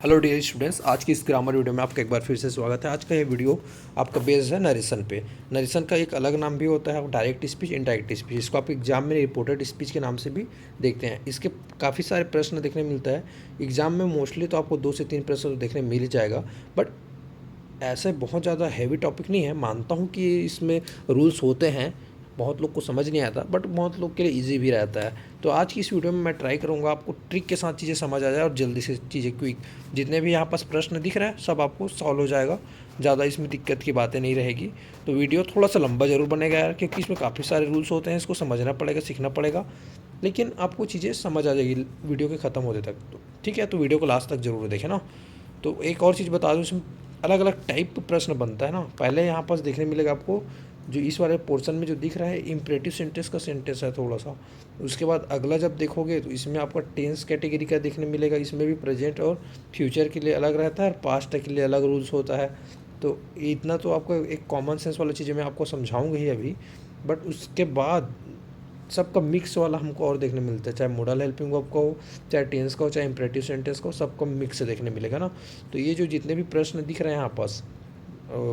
Hello dear students, आज की इस ग्रामर वीडियो में आपका एक बार फिर से स्वागत है। आज का ये वीडियो आपका बेस्ड है नरेशन पे। नरेशन का एक अलग नाम भी होता है डायरेक्ट स्पीच, इनडायरेक्ट स्पीच। इसको आप एग्जाम में रिपोर्टेड स्पीच के नाम से भी देखते हैं। इसके काफ़ी सारे प्रश्न देखने मिलता है एग्जाम में। मोस्टली तो आपको 2 से 3 प्रश्न तो देखने मिल ही जाएगा, बट ऐसे बहुत ज़्यादा हैवी टॉपिक नहीं है। मानता हूँ कि इसमें रूल्स होते हैं, बहुत लोग को समझ नहीं आता, बट बहुत लोग के लिए इजी भी रहता है। तो आज की इस वीडियो में मैं ट्राई करूँगा आपको ट्रिक के साथ चीज़ें समझ आ जाए और जल्दी से चीज़ें क्विक, जितने भी यहाँ पास प्रश्न दिख रहा है सब आपको सॉल्व हो जाएगा। ज़्यादा इसमें दिक्कत की बातें नहीं रहेगी। तो वीडियो थोड़ा सा लंबा ज़रूर बनेगा यार, क्योंकि इसमें काफ़ी सारे रूल्स होते हैं, इसको समझना पड़ेगा, सीखना पड़ेगा, लेकिन आपको चीज़ें समझ आ जाएगी वीडियो के ख़त्म होने तक। तो ठीक है, तो वीडियो को लास्ट तक ज़रूर देखें ना। तो एक और चीज़ बता दूँ, इसमें अलग अलग टाइप प्रश्न बनता है ना। पहले यहाँ पास देखने मिलेगा आपको, जो इस वाले पोर्शन में जो दिख रहा है इम्परेटिव सेंटेंस का सेंटेंस है थोड़ा सा। उसके बाद अगला जब देखोगे तो इसमें आपका टेंस कैटेगरी का देखने मिलेगा। इसमें भी प्रेजेंट और फ्यूचर के लिए अलग रहता है और पास्ट के लिए अलग रूल्स होता है। तो इतना तो आपको एक कॉमन सेंस वाला चीज़ें मैं आपको समझाऊंगा ही अभी, बट उसके बाद सबका मिक्स वाला हमको और देखने मिलता है। चाहे मॉडल हेल्पिंग वर्ब का हो, चाहे टेंस का हो, चाहे इंपरेटिव सेंटेंस का हो, सबका मिक्स देखने मिलेगा ना। तो ये जो जितने भी प्रश्न दिख रहे हैं यहाँ पास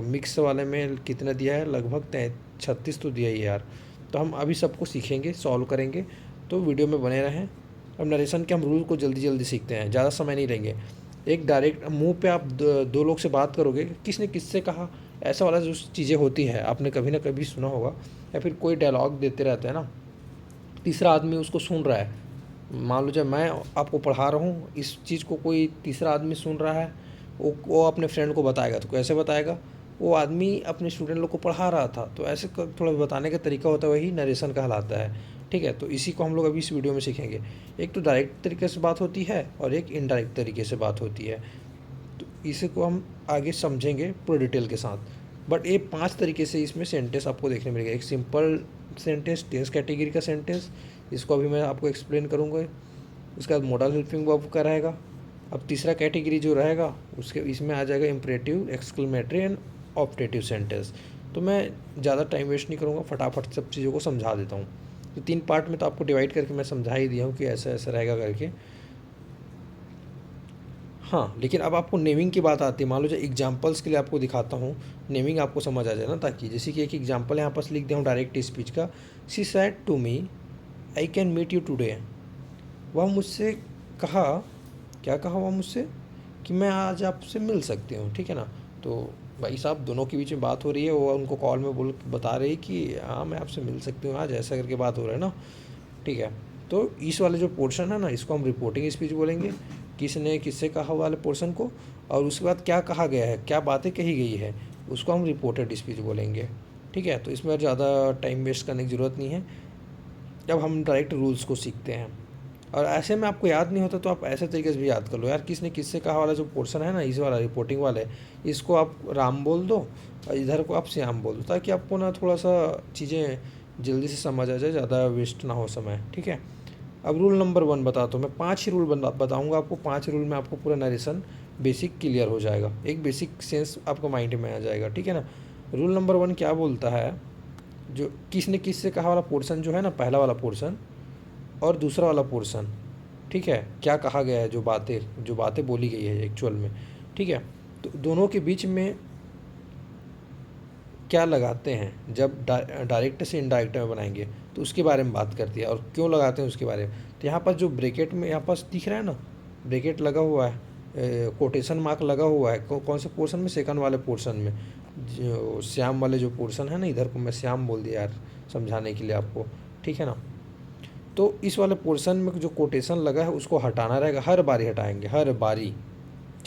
मिक्स वाले में कितना दिया है, लगभग 36 तो दिया ही यार। तो हम अभी सबको सीखेंगे, सॉल्व करेंगे, तो वीडियो में बने रहें। अब नरेशन के हम रूल को जल्दी जल्दी सीखते हैं, ज़्यादा समय नहीं लेंगे। एक डायरेक्ट मुंह पे आप दो लोग से बात करोगे, किसने किससे कहा, ऐसा वाला जो चीज़ें होती है आपने कभी ना कभी सुना होगा, या फिर कोई डायलॉग देते रहते हैं ना, तीसरा आदमी उसको सुन रहा है। मान लो जब मैं आपको पढ़ा रहा हूँ, इस चीज़ को कोई तीसरा आदमी सुन रहा है, वो अपने फ्रेंड को बताएगा। तो कैसे बताएगा? वो आदमी अपने स्टूडेंट लोग को पढ़ा रहा था, तो ऐसे थोड़ा बताने का तरीका होता है, वही नरेशन कहलाता है। ठीक है, तो इसी को हम लोग अभी इस वीडियो में सीखेंगे। एक तो डायरेक्ट तरीके से बात होती है और एक इनडायरेक्ट तरीके से बात होती है। तो इसी को हम आगे समझेंगे पूरे डिटेल के साथ। बट ये 5 तरीके से इसमें सेंटेंस आपको देखने मिलेगा। एक सिंपल सेंटेंस, टेंस कैटेगरी का सेंटेंस, इसको अभी मैं आपको एक्सप्लेन करूँगा। उसके बाद मॉडल हेल्पिंग वर्ब का रहेगा। अब तीसरा कैटेगरी जो रहेगा उसके इसमें आ जाएगा imperative, exclamatory and optative sentence. तो मैं ज़्यादा टाइम वेस्ट नहीं करूँगा, फटाफट सब चीज़ों को समझा देता हूँ। तो 3 पार्ट में तो आपको डिवाइड करके मैं समझा ही दिया हूँ कि ऐसा ऐसा रहेगा करके। हाँ, लेकिन अब आपको नेमिंग की बात आती है। मान लो जो एग्जांपल्स के लिए आपको दिखाता हूँ, नेमिंग आपको समझ आ जाए ना, ताकि जैसे कि एक एग्जांपल यहाँ पास लिख दिया हूँ डायरेक्ट स्पीच का। She said to me I can meet you today. वह मुझसे कहा, क्या कहा वह मुझसे, कि मैं आज आपसे मिल सकती हूँ। ठीक है ना। तो भाई साहब दोनों के बीच में बात हो रही है, वो उनको कॉल में बोल बता रही कि हाँ मैं आपसे मिल सकती हूँ आज, ऐसा करके बात हो रहा है ना। ठीक है, तो इस वाले जो पोर्शन है ना, इसको हम रिपोर्टिंग स्पीच बोलेंगे। किसने किससे कहा वाले पोर्शन को, और उसके बाद क्या कहा गया है, क्या बातें कही गई है, उसको हम रिपोर्टेड स्पीच बोलेंगे। ठीक है, तो इसमें ज़्यादा टाइम वेस्ट करने की ज़रूरत नहीं है। जब हम डायरेक्ट रूल्स को सीखते हैं, और ऐसे में आपको याद नहीं होता तो आप ऐसे तरीके से भी याद कर लो यार। किसने किससे कहा वाला जो पोर्शन है ना, इस वाला रिपोर्टिंग वाले, इसको आप राम बोल दो और इधर को आप श्याम बोल दो, ताकि आपको ना थोड़ा सा चीज़ें जल्दी से समझ आ जाए, ज़्यादा वेस्ट ना हो समय। ठीक है, अब रूल नंबर 1 बताता हूँ मैं। 5 ही रूल बताऊँगा आपको। 5 रूल में आपको पूरा नरेशन बेसिक क्लियर हो जाएगा, एक बेसिक सेंस आपको माइंड में आ जाएगा। ठीक है ना। रूल नंबर 1 क्या बोलता है, जो किसने किससे कहा वाला पोर्शन जो है ना, पहला वाला पोर्शन और दूसरा वाला पोर्शन, ठीक है, क्या कहा गया है, जो बातें बोली गई है एक्चुअल में। ठीक है, तो दोनों के बीच में क्या लगाते हैं जब डायरेक्ट से इनडायरेक्ट में बनाएंगे, तो उसके बारे में बात करती है, और क्यों लगाते हैं उसके बारे में। तो यहाँ पर जो ब्रैकेट में यहाँ पास दिख रहा है ना, ब्रैकेट लगा हुआ है, कोटेशन मार्क लगा हुआ है, कौन से पोर्शन में, सेकंड वाले पोर्शन में, जो श्याम वाले जो पोर्शन है ना, इधर को मैं श्याम बोल दिया यार समझाने के लिए आपको। ठीक है ना। तो इस वाले पोर्शन में जो कोटेशन लगा है उसको हटाना रहेगा, हर बारी हटाएंगे, हर बारी।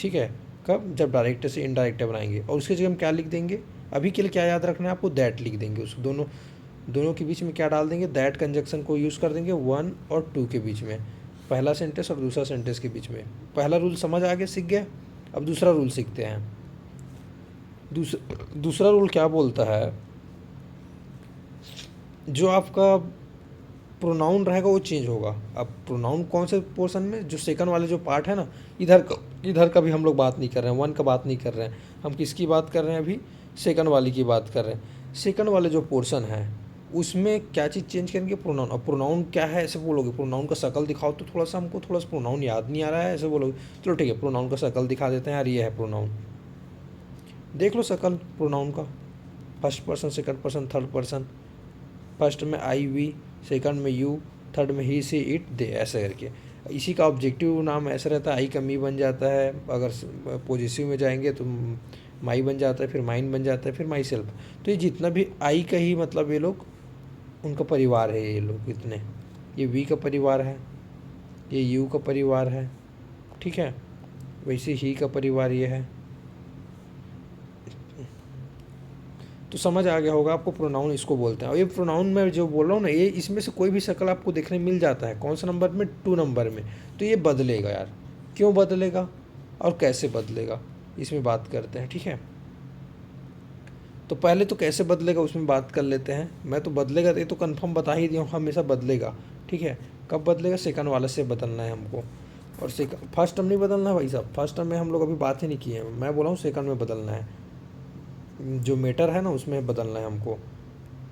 ठीक है, कब, जब डायरेक्ट से इनडायरेक्ट बनाएंगे। और उसकी जगह हम क्या लिख देंगे, अभी के लिए क्या याद रखना है आपको, दैट लिख देंगे। उस दोनों दोनों के बीच में क्या डाल देंगे, दैट कंजक्शन को यूज़ कर देंगे 1 और 2 के बीच में, पहला सेंटेंस और दूसरा सेंटेंस के बीच में। पहला रूल समझ आ गया, सीख गए। अब दूसरा रूल सीखते हैं। दूसरा रूल क्या बोलता है, जो आपका प्रोनाउन रहेगा वो चेंज होगा। अब प्रोनाउन कौन से पोर्शन में, जो सेकंड वाले जो पार्ट है ना, इधर का भी हम लोग बात नहीं कर रहे हैं, 1 का बात नहीं कर रहे हैं, हम किसकी बात कर रहे हैं अभी, सेकंड वाली की बात कर रहे हैं। सेकंड वाले जो पोर्शन है उसमें क्या चीज़ चेंज करेंगे, प्रोनाउन। अब प्रोनाउन क्या है ऐसे बोलोगे, प्रोनाउन का शक्ल दिखाओ तो थोड़ा सा हमको थोड़ा सा प्रोनाउन याद नहीं आ रहा है ऐसे बोलोगे। चलो ठीक है, प्रोनाउन का शक्ल दिखा देते हैं यार, ये है प्रोनाउन, देख लो शक्ल प्रोनाउन का। First person, second person, third person. First में आई वी, सेकंड में यू, थर्ड में ही सी इट दे, ऐसे करके। इसी का ऑब्जेक्टिव नाम ऐसा रहता है, आई का मी बन जाता है, अगर पॉजिटिव में जाएंगे तो माई बन जाता है, फिर माइन बन जाता है, फिर माई सेल्फ। तो ये जितना भी आई का ही मतलब ये लोग उनका परिवार है, ये लोग इतने, ये वी का परिवार है, ये यू का परिवार है, ठीक है। वैसे ही का परिवार ये है। तो समझ आ गया होगा आपको, प्रोनाउन इसको बोलते हैं। और ये प्रोनाउन में जो बोल रहा हूँ ना, ये इसमें से कोई भी शक्ल आपको देखने मिल जाता है। कौन सा नंबर में, 2 नंबर में। तो ये बदलेगा यार, क्यों बदलेगा और कैसे बदलेगा, इसमें बात करते हैं, ठीक है। तो पहले तो कैसे बदलेगा उसमें बात कर लेते हैं। मैं तो बदलेगा ये तो कंफर्म बता ही दिया हूँ, हमेशा बदलेगा, ठीक है। कब बदलेगा, सेकंड वाले से बदलना है हमको। और सेकंड, फर्स्ट टर्म नहीं बदलना है भाई साहब, फर्स्ट टर्म में हम लोग अभी बात ही नहीं किए हैं। मैं बोला हूँ सेकंड में बदलना है, जो मेटर है ना उसमें बदलना है हमको।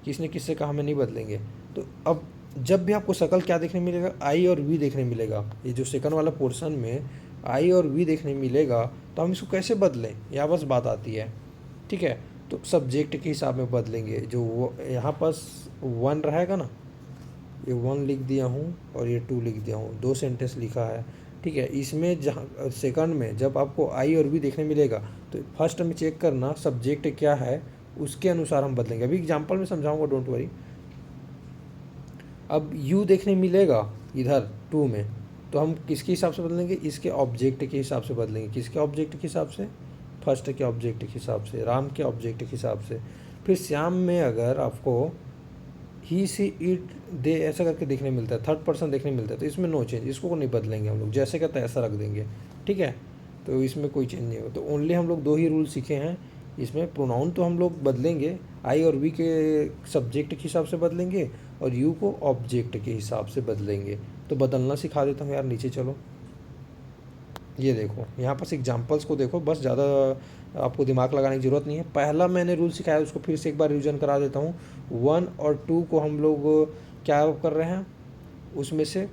किसने किससे कहा हमें नहीं बदलेंगे। तो अब जब भी आपको शक्ल क्या देखने मिलेगा, आई और वी देखने मिलेगा। ये जो सेकंड वाला पोर्शन में आई और वी देखने मिलेगा, तो हम इसको कैसे बदलें, यहाँ बस बात आती है, ठीक है। तो सब्जेक्ट के हिसाब में बदलेंगे। जो वो यहाँ पास 1 रहेगा ना, ये 1 लिख दिया हूँ और ये 2 लिख दिया हूँ, 2 सेंटेंस लिखा है, ठीक है। इसमें जहाँ सेकंड में जब आपको आई और वी देखने मिलेगा, तो फर्स्ट में चेक करना सब्जेक्ट क्या है, उसके अनुसार हम बदलेंगे। अभी एग्जांपल में समझाऊंगा, डोंट वरी। अब यू देखने मिलेगा इधर 2 में, तो हम किसके हिसाब से बदलेंगे, इसके ऑब्जेक्ट के हिसाब से बदलेंगे। किसके ऑब्जेक्ट के हिसाब से, फर्स्ट के ऑब्जेक्ट के हिसाब से, राम के ऑब्जेक्ट के हिसाब से। फिर श्याम में अगर आपको ही सी इट दे ऐसा करके देखने मिलता है, थर्ड पर्सन देखने मिलता है, तो इसमें नो चेंज, इसको नहीं बदलेंगे हम लोग, जैसे का तैसा रख देंगे, ठीक है। तो इसमें कोई चेंज नहीं होगा। तो ओनली हम लोग 2 ही रूल सीखे हैं इसमें। प्रोनाउन तो हम लोग बदलेंगे, आई और वी के सब्जेक्ट के हिसाब से बदलेंगे और यू को ऑब्जेक्ट के हिसाब से बदलेंगे। तो बदलना सिखा देता हूँ यार, नीचे चलो। ये देखो यहाँ पर एग्जाम्पल्स को देखो, बस ज़्यादा आपको दिमाग लगाने की ज़रूरत नहीं है। पहला मैंने रूल सिखाया, उसको फिर से एक बार रिवीजन करा देता हूँ। 1 और 2 को हम लोग क्या कर रहे हैं, उसमें से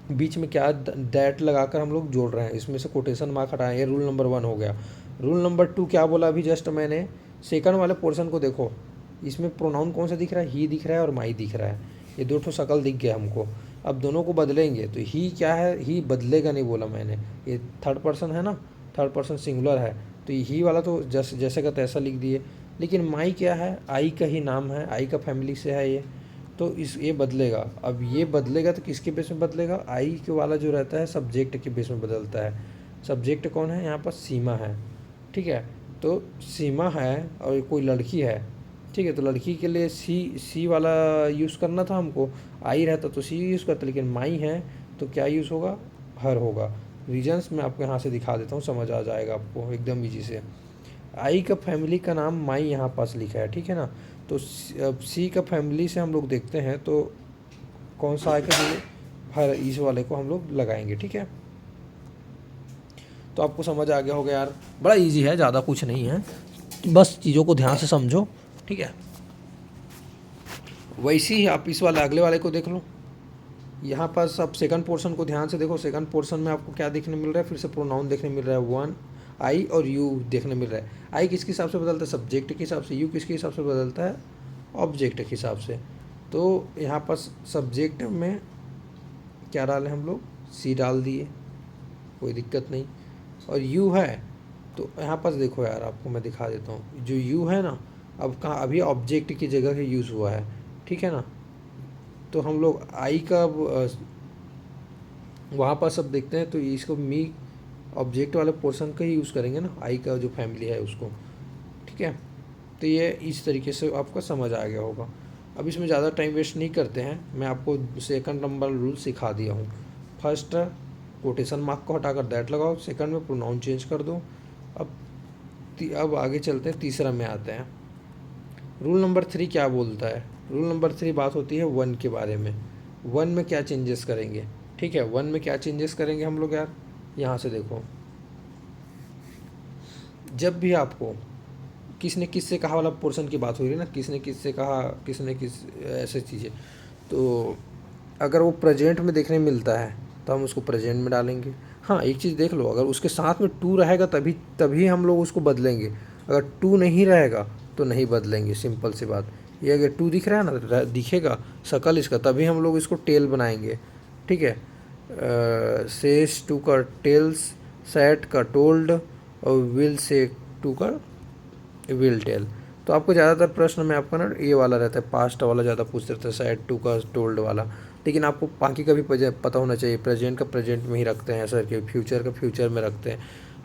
बीच में क्या दैट लगाकर हम लोग जोड़ रहे हैं, इसमें से कोटेशन मार्क हटाएं। ये रूल नंबर 1 हो गया। रूल नंबर 2 क्या बोला अभी जस्ट मैंने, सेकंड वाले पोर्शन को देखो, इसमें प्रोनाउन कौन सा दिख रहा है, ही दिख रहा है और माई दिख रहा है। ये 2 ठो शक्ल दिख गया हमको। अब दोनों को बदलेंगे, तो ही क्या है, ही बदलेगा नहीं बोला मैंने, ये थर्ड पर्सन है ना, थर्ड पर्सन सिंगुलर है, तो ही वाला तो जैसे का तैसा लिख दिए। लेकिन माई क्या है, आई का ही नाम है, आई का फैमिली से है ये, तो इस ये बदलेगा। अब ये बदलेगा तो किसके बेस में बदलेगा, आई के वाला जो रहता है सब्जेक्ट के बेस में बदलता है। सब्जेक्ट कौन है यहाँ पर, सीमा है, ठीक है। तो सीमा है और कोई लड़की है, ठीक है। तो लड़की के लिए सी वाला यूज़ करना था हमको, आई रहता तो सी यूज़ करता, लेकिन माई है तो क्या यूज़ होगा, हर होगा। रीजन्स मैं आपको यहाँ से दिखा देता हूँ, समझ आ जाएगा आपको एकदम ईजी से। आई का फैमिली का नाम माई यहाँ पास लिखा है, ठीक है ना। तो अब सी का फैमिली से हम लोग देखते हैं तो कौन सा आएगा, हर इस वाले को हम लोग लगाएंगे, ठीक है। तो आपको समझ आ गया होगा यार, बड़ा इजी है, ज़्यादा कुछ नहीं है, बस चीज़ों को ध्यान से समझो, ठीक है। वैसे ही आप इस वाले अगले वाले को देख लो। यहाँ पास आप सेकंड पोर्शन को ध्यान से देखो। सेकंड पोर्शन में आपको क्या देखने मिल रहा है, फिर से प्रोनाउन देखने मिल रहा है, 1 आई और यू देखने मिल रहा है। आई किसके हिसाब से बदलता है, सब्जेक्ट के हिसाब से। यू किसके हिसाब से बदलता है, ऑब्जेक्ट के हिसाब से। तो यहाँ पास सब्जेक्ट में क्या डालें हम लोग, सी डाल दिए, कोई दिक्कत नहीं। और यू है तो यहाँ पास देखो यार, आपको मैं दिखा देता हूँ। जो यू है ना, अब कहाँ, अभी ऑब्जेक्ट की जगह यूज़ हुआ है, ठीक है ना। तो हम लोग आई का वहाँ पर सब देखते हैं, तो इसको मी ऑब्जेक्ट वाले पोर्शन का ही यूज़ करेंगे ना, आई का जो फैमिली है उसको, ठीक है। तो ये इस तरीके से आपका समझ आ गया होगा। अब इसमें ज़्यादा टाइम वेस्ट नहीं करते हैं, मैं आपको सेकंड नंबर रूल सिखा दिया हूँ। फर्स्ट कोटेशन मार्क को हटाकर दैट लगाओ, सेकंड में प्रोनाउन चेंज कर दो। अब आगे चलते हैं, तीसरा में आते हैं। रूल नंबर 3 क्या बोलता है, रूल नंबर 3 बात होती है 1 के बारे में। 1 में क्या चेंजेस करेंगे, ठीक है। 1 में क्या चेंजेस करेंगे हम लोग यार, यहाँ से देखो। जब भी आपको किसने किससे कहा वाला पोर्शन की बात हो रही है ना, किसने किससे कहा, किसने किस, ऐसे चीज़ें। तो अगर वो प्रेजेंट में देखने मिलता है तो हम उसको प्रेजेंट में डालेंगे। हाँ, एक चीज़ देख लो, अगर उसके साथ में टू रहेगा तभी तभी हम लोग उसको बदलेंगे, अगर टू नहीं रहेगा तो नहीं बदलेंगे, सिंपल सी बात। ये अगर टू दिख रहा है ना, दिखेगा शक्ल इसका, तभी हम लोग इसको टेल बनाएंगे, ठीक है। सेज टू का टेल्स, सेट का टोल्ड, और विल से टू का विल टेल। तो आपको ज़्यादातर प्रश्न में आपका ना ये वाला रहता है, पास्ट वाला ज़्यादा पूछते रहते हैं, सेट टू का टोल्ड वाला। लेकिन आपको बाकी का भी पता होना चाहिए, प्रेजेंट का प्रेजेंट में ही रखते हैं सर के, फ्यूचर का फ्यूचर में रखते हैं,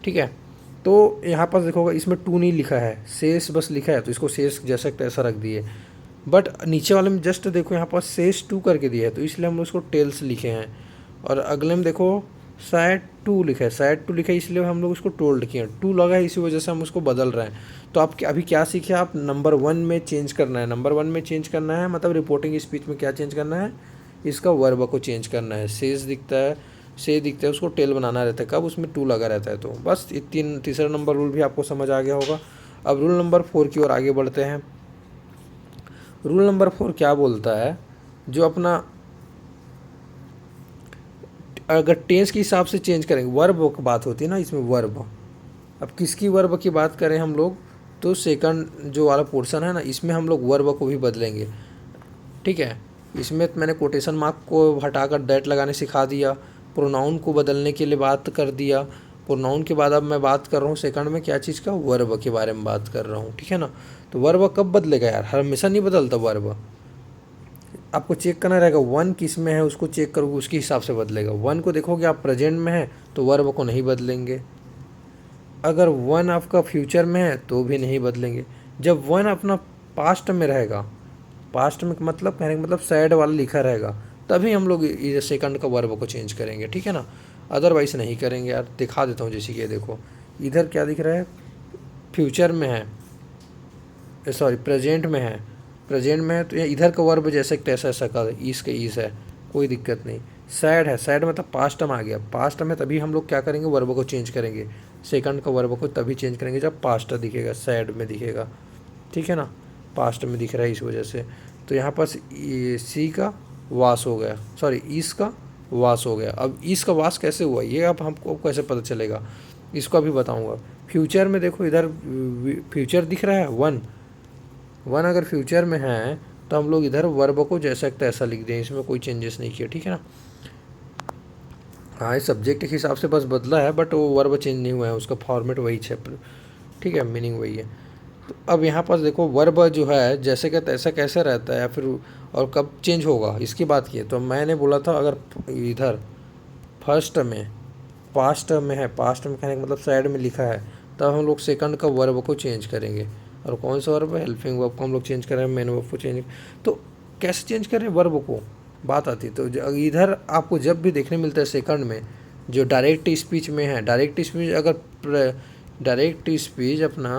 ठीक है। तो यहाँ पर देखोगे इसमें टू नहीं लिखा है, शेष बस लिखा है, तो इसको शेष जैसा तैसा रख दिए। बट नीचे वाले में जस्ट देखो यहाँ पर शेष टू करके दिया है, तो इसलिए हम उसको टेल्स लिखे हैं। और अगले में देखो सैड टू लिखा है, सैड टू लिखा है, इसलिए हम लोग उसको टोल्ड किए, टू लगा है इसी वजह से हम उसको बदल रहे हैं। तो आप अभी क्या सीखे, आप नंबर 1 में चेंज करना है, नंबर 1 में चेंज करना है, मतलब रिपोर्टिंग स्पीच में क्या चेंज करना है, इसका वर्ब को चेंज करना है। शेष दिखता है, से दिखता है, उसको टेल बनाना रहता है, कब उसमें टू लगा रहता है। तो बस तीसरा नंबर रूल भी आपको समझ आ गया होगा। अब रूल नंबर 4 की ओर आगे बढ़ते हैं। रूल नंबर 4 क्या बोलता है, जो अपना अगर टेंस के हिसाब से चेंज करेंगे, वर्ब की बात होती है ना इसमें, वर्ब। अब किसकी वर्ब की बात करें हम लोग, तो सेकंड जो वाला पोर्शन है ना, इसमें हम लोग वर्ब को भी बदलेंगे, ठीक है। इसमें मैंने कोटेशन मार्क को हटाकर दैट लगाने सिखा दिया, प्रोनाउन को बदलने के लिए बात कर दिया। प्रोनाउन के बाद अब मैं बात कर रहा हूँ सेकंड में क्या चीज़ का, वर्ब के बारे में बात कर रहा हूँ, ठीक है ना। तो वर्ब कब बदलेगा यार, हमेशा नहीं बदलता वर्ब। आपको चेक करना रहेगा 1 किस में है, उसको चेक करोगे उसके हिसाब से बदलेगा। 1 को देखोगे आप प्रेजेंट में है तो वर्ब को नहीं बदलेंगे, अगर 1 आपका फ्यूचर में है तो भी नहीं बदलेंगे। जब 1 अपना पास्ट में रहेगा, पास्ट में मतलब कहने का मतलब सैड वाला लिखा रहेगा, तभी हम लोग ये सेकंड का वर्ब को चेंज करेंगे, ठीक है ना, अदरवाइज नहीं करेंगे। यार दिखा देता हूँ, जैसे कि देखो इधर क्या दिख रहा है, फ्यूचर में है, सॉरी प्रेजेंट में है, प्रेजेंट में है, तो इधर का वर्ब जैसे तैसा शक्ल, ईस के ईस है, कोई दिक्कत नहीं। सैड है, सैड मतलब पास्ट में आ गया, पास्ट में तभी हम लोग क्या करेंगे, वर्ब को चेंज करेंगे, सेकंड का वर्ब को तभी चेंज करेंगे जब पास्ट दिखेगा, सैड में दिखेगा, ठीक है ना, पास्ट में दिख रहा है इस वजह से। तो यहाँ पर सी का वास हो गया, सॉरी ईस का वास हो गया। अब ईस का वास कैसे हुआ, ये अब हमको कैसे पता चलेगा, इसको अभी बताऊँगा। फ्यूचर में देखो इधर फ्यूचर दिख रहा है 1 अगर फ्यूचर में है तो हम लोग इधर वर्ब को जैसा तैसा लिख दें, इसमें कोई चेंजेस नहीं किया, ठीक है ना। हाँ, इस सब्जेक्ट के हिसाब से बस बदला है, बट वो वर्ब चेंज नहीं हुआ है, उसका फॉर्मेट वही है, ठीक है, मीनिंग वही है। तो अब यहाँ पर देखो वर्ब जो है जैसे का तैसा कैसे रहता है, या फिर और कब चेंज होगा इसकी बात की है। तो मैंने बोला था अगर इधर फर्स्ट में पास्ट में है, पास्ट में कहने का मतलब साइड में लिखा है, तब हम लोग सेकंड का वर्ब को चेंज करेंगे। और कौन सा वर्ब है, हेल्पिंग वर्ब को हम लोग चेंज करें, मेन वर्ब को चेंज। तो कैसे चेंज करें वर्ब को, बात आती है। तो इधर आपको जब भी देखने मिलता है सेकंड में, जो डायरेक्ट स्पीच में है, डायरेक्ट स्पीच अगर डायरेक्ट स्पीच अपना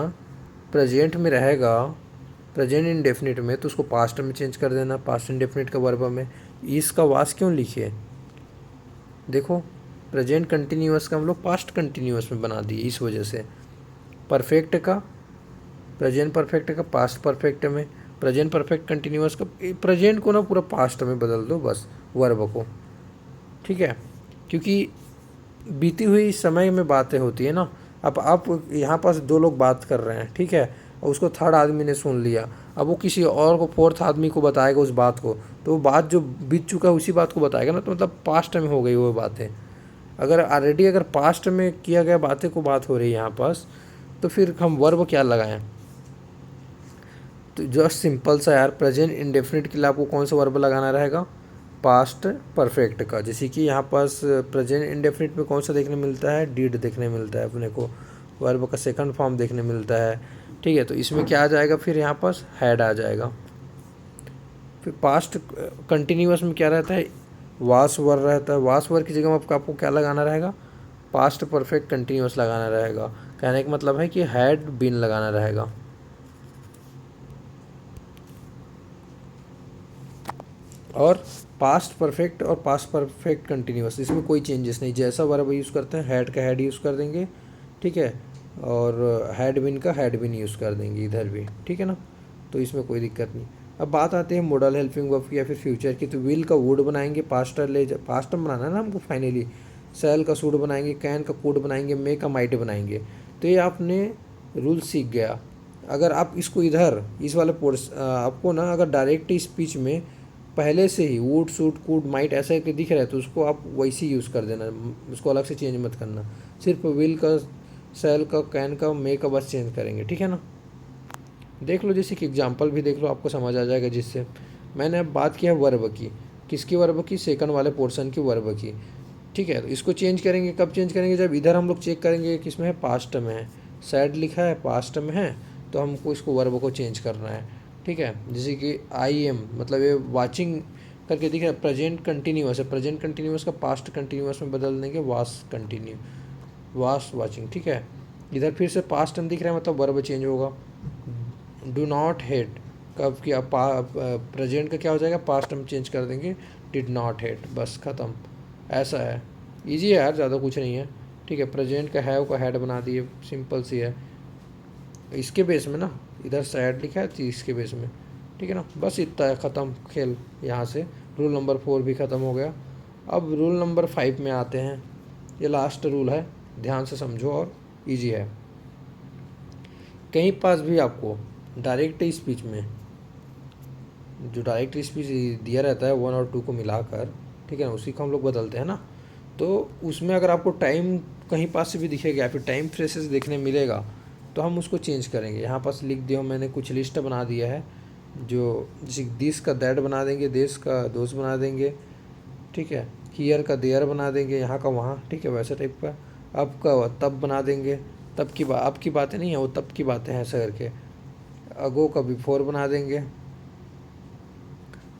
प्रेजेंट में रहेगा, प्रेजेंट इंडेफिनिट में, तो उसको पास्ट में चेंज कर देना, पास्ट इंडेफिनिट का वर्ब में। इसका वास क्यों लिखे, देखो प्रेजेंट कंटिन्यूअस का हम लोग पास्ट कंटिन्यूअस में बना दिए, इस वजह से। परफेक्ट का प्रेजेंट परफेक्ट का पास्ट परफेक्ट में, प्रेजेंट परफेक्ट कंटिन्यूअस का प्रेजेंट को ना पूरा पास्ट में बदल दो बस, वर्ब को, ठीक है। क्योंकि बीती हुई समय में बातें होती है ना। अब आप यहाँ पास 2 लोग बात कर रहे हैं, ठीक है, और उसको थर्ड आदमी ने सुन लिया, अब वो किसी और को फोर्थ आदमी को बताएगा उस बात को, तो वो बात जो बीत चुका है उसी बात को बताएगा ना, तो मतलब पास्ट में हो गई वो बातें। अगर ऑलरेडी अगर पास्ट में किया गया बातें को बात हो रही है यहाँ पास, तो फिर हम वर्ब क्या लगाएं। तो जस्ट सिंपल सा यार, प्रेजेंट इंडेफिनिट के लिए आपको कौन सा वर्ब लगाना रहेगा, पास्ट परफेक्ट का। जैसे कि यहाँ पास प्रेजेंट इंडेफिनिट में कौन सा देखने मिलता है, डिड देखने मिलता है अपने को, वर्ब का सेकंड फॉर्म देखने मिलता है, ठीक है। तो इसमें क्या आ जाएगा फिर, यहाँ पास हैड आ जाएगा। फिर पास्ट कंटिन्यूअस में क्या रहता है, वास वर रहता है, वास वर की जगह आपको क्या लगाना रहेगा, पास्ट परफेक्ट कंटिन्यूअस लगाना रहेगा। कहने का मतलब है कि हैड बीन लगाना रहेगा। और पास्ट परफेक्ट और पास्ट परफेक्ट कंटिन्यूअस, इसमें कोई चेंजेस नहीं, जैसा वर्ब यूज़ करते हैं हैड का हैड यूज़ कर देंगे, ठीक है। और हैड बीन का हैड बीन यूज़ कर देंगे इधर भी, ठीक है ना। तो इसमें कोई दिक्कत नहीं। अब बात आती है मॉडल हेल्पिंग वर्ब की या फिर फ्यूचर की। तो विल का वुड बनाएंगे, पास्ट में बनाना है ना हमको फाइनली। सेल का सूड बनाएंगे, कैन का कोड बनाएंगे, मे का माइट बनाएंगे। तो ये आपने रूल सीख गया। अगर आप इसको इधर इस वाले पोर्स आपको ना अगर डायरेक्ट स्पीच में पहले से he would suit could might ऐसा करके दिख रहा है तो उसको आप वैसे ही यूज़ कर देना, उसको अलग से चेंज मत करना। सिर्फ विल का, सेल का, कैन का, मे का बस चेंज करेंगे, ठीक है ना। देख लो, जैसे कि एग्जांपल भी देख लो, आपको समझ आ जाएगा। जिससे मैंने अब बात किया वर्ब की, किसकी वर्ब की, सेकंड वाले पोर्शन की वर्ब की, ठीक है। तो इसको चेंज करेंगे, कब चेंज करेंगे, जब इधर हम लोग चेक करेंगे किस में है, पास्ट में है, सैड लिखा है पास्ट में है, तो हमको इसको वर्ब को चेंज करना है, ठीक है। जैसे कि आई एम, मतलब ये वाचिंग करके दिख रहा है, प्रेजेंट कंटिन्यूअस है, प्रेजेंट कंटिन्यूअस का पास्ट कंटिन्यूअस में बदल देंगे, वास कंटिन्यू, वास वाचिंग, ठीक है। इधर फिर से पास्ट में दिख रहा है, मतलब वर्ब चेंज होगा। डू नॉट हेट, कब किया, प्रेजेंट का क्या हो जाएगा, पास्ट में चेंज कर देंगे, डिड नॉट हेट, बस ख़त्म। ऐसा है, इजी है यार, ज़्यादा कुछ नहीं है, ठीक है। प्रेजेंट का हैव का हैड बना दिए, सिंपल सी है। इसके बेस में ना, इधर सैड लिखा है तो इसके बेस में, ठीक है ना। बस इतना है, ख़त्म खेल। यहाँ से रूल नंबर 4 भी ख़त्म हो गया। अब रूल नंबर 5 में आते हैं। ये लास्ट रूल है, ध्यान से समझो और इजी है। कहीं पास भी आपको डायरेक्ट स्पीच में, जो डायरेक्ट स्पीच दिया रहता है 1 और 2 को मिलाकर, ठीक है ना, उसी को हम लोग बदलते हैं ना। तो उसमें अगर आपको टाइम कहीं पास से भी दिखेगा या फिर टाइम फ्रेसेस देखने मिलेगा तो हम उसको चेंज करेंगे। यहाँ पास लिख दिया हूँ मैंने, कुछ लिस्ट बना दिया है, जो जैसे दिस का दैट बना देंगे, देश का दोस्त बना देंगे, ठीक है। हियर का देयर बना देंगे, यहाँ का वहाँ, ठीक है, वैसे टाइप का। अब का तब बना देंगे, तब की बात, अब की बातें नहीं है वो, तब की बातें हैं, ऐसा करके। अगो का बिफोर बना देंगे।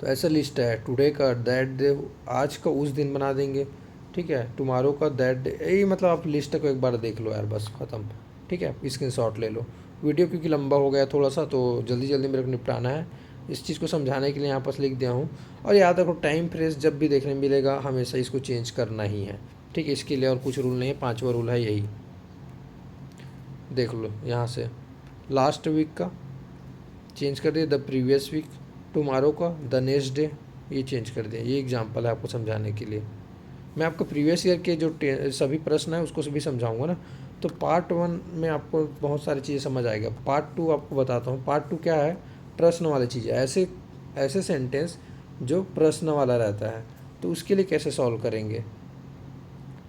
तो ऐसा लिस्ट है। टुडे का दैट डे, आज का उस दिन बना देंगे, ठीक है। टुमारो का दैट डे, यही मतलब आप लिस्ट को एक बार देख लो यार, बस ख़त्म, ठीक है। स्क्रीनशॉट ले लो। वीडियो क्योंकि लंबा हो गया थोड़ा सा, तो जल्दी जल्दी मेरे को निपटाना है, इस चीज़ को समझाने के लिए यहाँ पास लिख दिया हूँ। और याद रखो, टाइम फ्रेस जब भी देखने मिलेगा हमेशा इसको चेंज करना ही है, ठीक है। इसके लिए और कुछ रूल नहीं है, 5वां रूल है यही, देख लो। यहाँ से लास्ट वीक का चेंज कर दिया, द प्रीवियस वीक। टुमारो का द नेक्स्ट डे, ये चेंज कर दिया। ये एग्जांपल है आपको समझाने के लिए। मैं आपको प्रीवियस ईयर के जो सभी प्रश्न हैं उसको भी समझाऊंगा ना। तो पार्ट 1 में आपको बहुत सारी चीज़ें समझ आएगा। पार्ट 2 आपको बताता हूँ। पार्ट 2 क्या है, प्रश्न वाली चीज़ है, ऐसे ऐसे सेंटेंस जो प्रश्न वाला रहता है, तो उसके लिए कैसे सॉल्व करेंगे।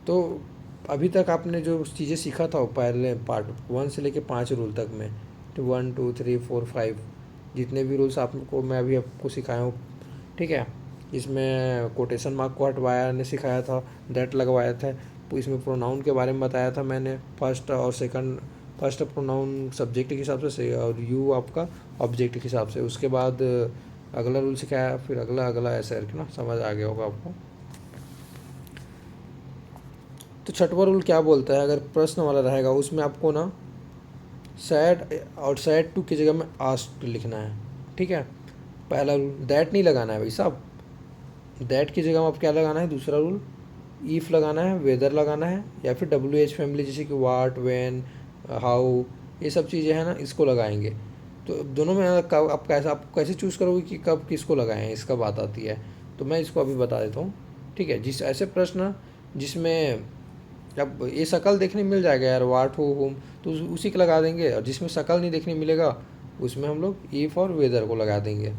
तो अभी तक आपने जो चीज़ें सीखा था पहले पार्ट 1 से लेके 5 रूल तक में, तो 1 2 3 4 5 जितने भी रूल्स आपको मैं अभी आपको सिखाया हूँ, ठीक है। इसमें कोटेशन मार्क को हटवाया ने सिखाया था, दैट लगवाया था। तो इसमें प्रोनाउन के बारे में बताया था मैंने, फर्स्ट और सेकंड, फर्स्ट प्रोनाउन सब्जेक्ट के हिसाब से और यू आपका ऑब्जेक्ट के हिसाब से। उसके बाद अगला रूल सिखाया, फिर अगला अगला, ऐसा करके ना, समझ आ गया होगा आपको। तो 6वां रूल क्या बोलता है, अगर प्रश्न वाला रहेगा उसमें आपको ना सैड और सैड टू की जगह में आस्क्ड लिखना है, ठीक है। पहला रूल, दैट नहीं लगाना है भाई साहब, दैट की जगह में आप क्या लगाना है, दूसरा रूल, ईफ लगाना है, वेदर लगाना है, या फिर WH फैमिली जैसे कि वाट, व्हेन, हाउ, ये सब चीज़ें हैं ना, इसको लगाएंगे। तो दोनों में आप कैसे चूज़ करोगे कि कब किसको लगाएं, इसका बात आती है। तो मैं इसको अभी बता देता हूँ, ठीक है। जिस ऐसे प्रश्न जिसमें अब ये शकल देखने मिल जाएगा यार, वाट हो होम, तो उसी को लगा देंगे। और जिसमें शकल नहीं देखने मिलेगा उसमें हम लोग ईफ और वेदर को लगा देंगे।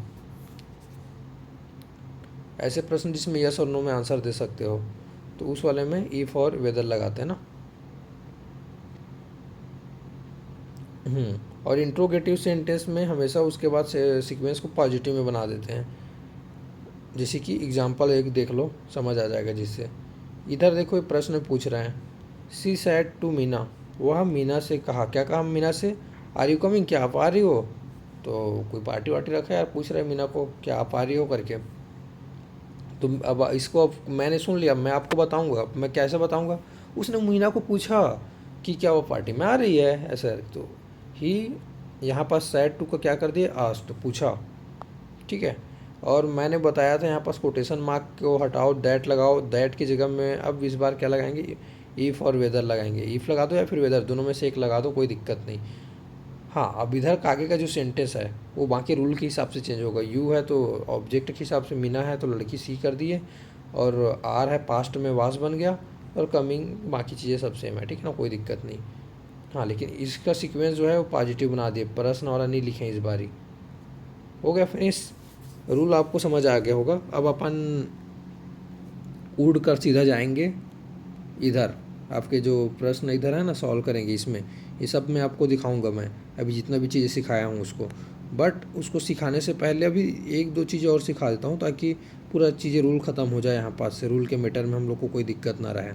ऐसे प्रश्न जिसमें यस और नो में आंसर दे सकते हो तो उस वाले में ईफ और वेदर लगाते हैं ना। और इंट्रोगेटिव सेंटेंस में हमेशा उसके बाद सीक्वेंस को पॉजिटिव में बना देते हैं। जैसे कि एग्जांपल एक देख लो, समझ आ जाएगा। जिससे इधर देखो, एक प्रश्न पूछ रहे हैं, सी सैड टू मीना, वह मीना से कहा, क्या कहा मीना से, आर यू कमिंग, क्या आप आ रही हो। तो कोई पार्टी वार्टी रखा है यार, पूछ रहे हैं मीना को क्या आप आ रही हो करके। तो अब इसको अब मैंने सुन लिया, मैं आपको बताऊंगा, मैं कैसे बताऊंगा। उसने मीना को पूछा कि क्या वो पार्टी में आ रही है, ऐसा। तो ही यहाँ पास सैड टू का क्या कर दिया, आस्क्ड, पूछा, ठीक है। और मैंने बताया था यहाँ पास कोटेशन मार्क को हटाओ, दैट लगाओ, दैट की जगह में अब इस बार क्या लगाएंगे, ईफ और वेदर लगाएंगे, ईफ लगा दो या फिर वेदर, दोनों में से एक लगा दो, कोई दिक्कत नहीं। हाँ, अब इधर का आगे का जो सेंटेंस है वो बाकी रूल के हिसाब से चेंज होगा। यू है तो ऑब्जेक्ट के हिसाब से, मीना है तो लड़की सी कर दिए, और आर है पास्ट में वास बन गया, और कमिंग बाकी चीज़ें सब सेम है, ठीक है ना, कोई दिक्कत नहीं। हाँ, लेकिन इसका सीक्वेंस जो है वो पॉजिटिव बना दिए, प्रश्न वाला नहीं लिखे इस बारी। हो गया फिनिश, रूल आपको समझ आ गया होगा। अब अपन उड़ कर सीधा जाएंगे इधर, आपके जो प्रश्न इधर है ना सॉल्व करेंगे इसमें, ये सब मैं आपको दिखाऊंगा। मैं अभी जितना भी चीज़ें सिखाया हूँ उसको, बट उसको सिखाने से पहले अभी एक दो चीज़ें और सिखा देता हूँ, ताकि पूरा चीज़ें रूल ख़त्म हो जाए यहाँ पास से, रूल के मैटर में हम लोग को कोई दिक्कत ना रहे।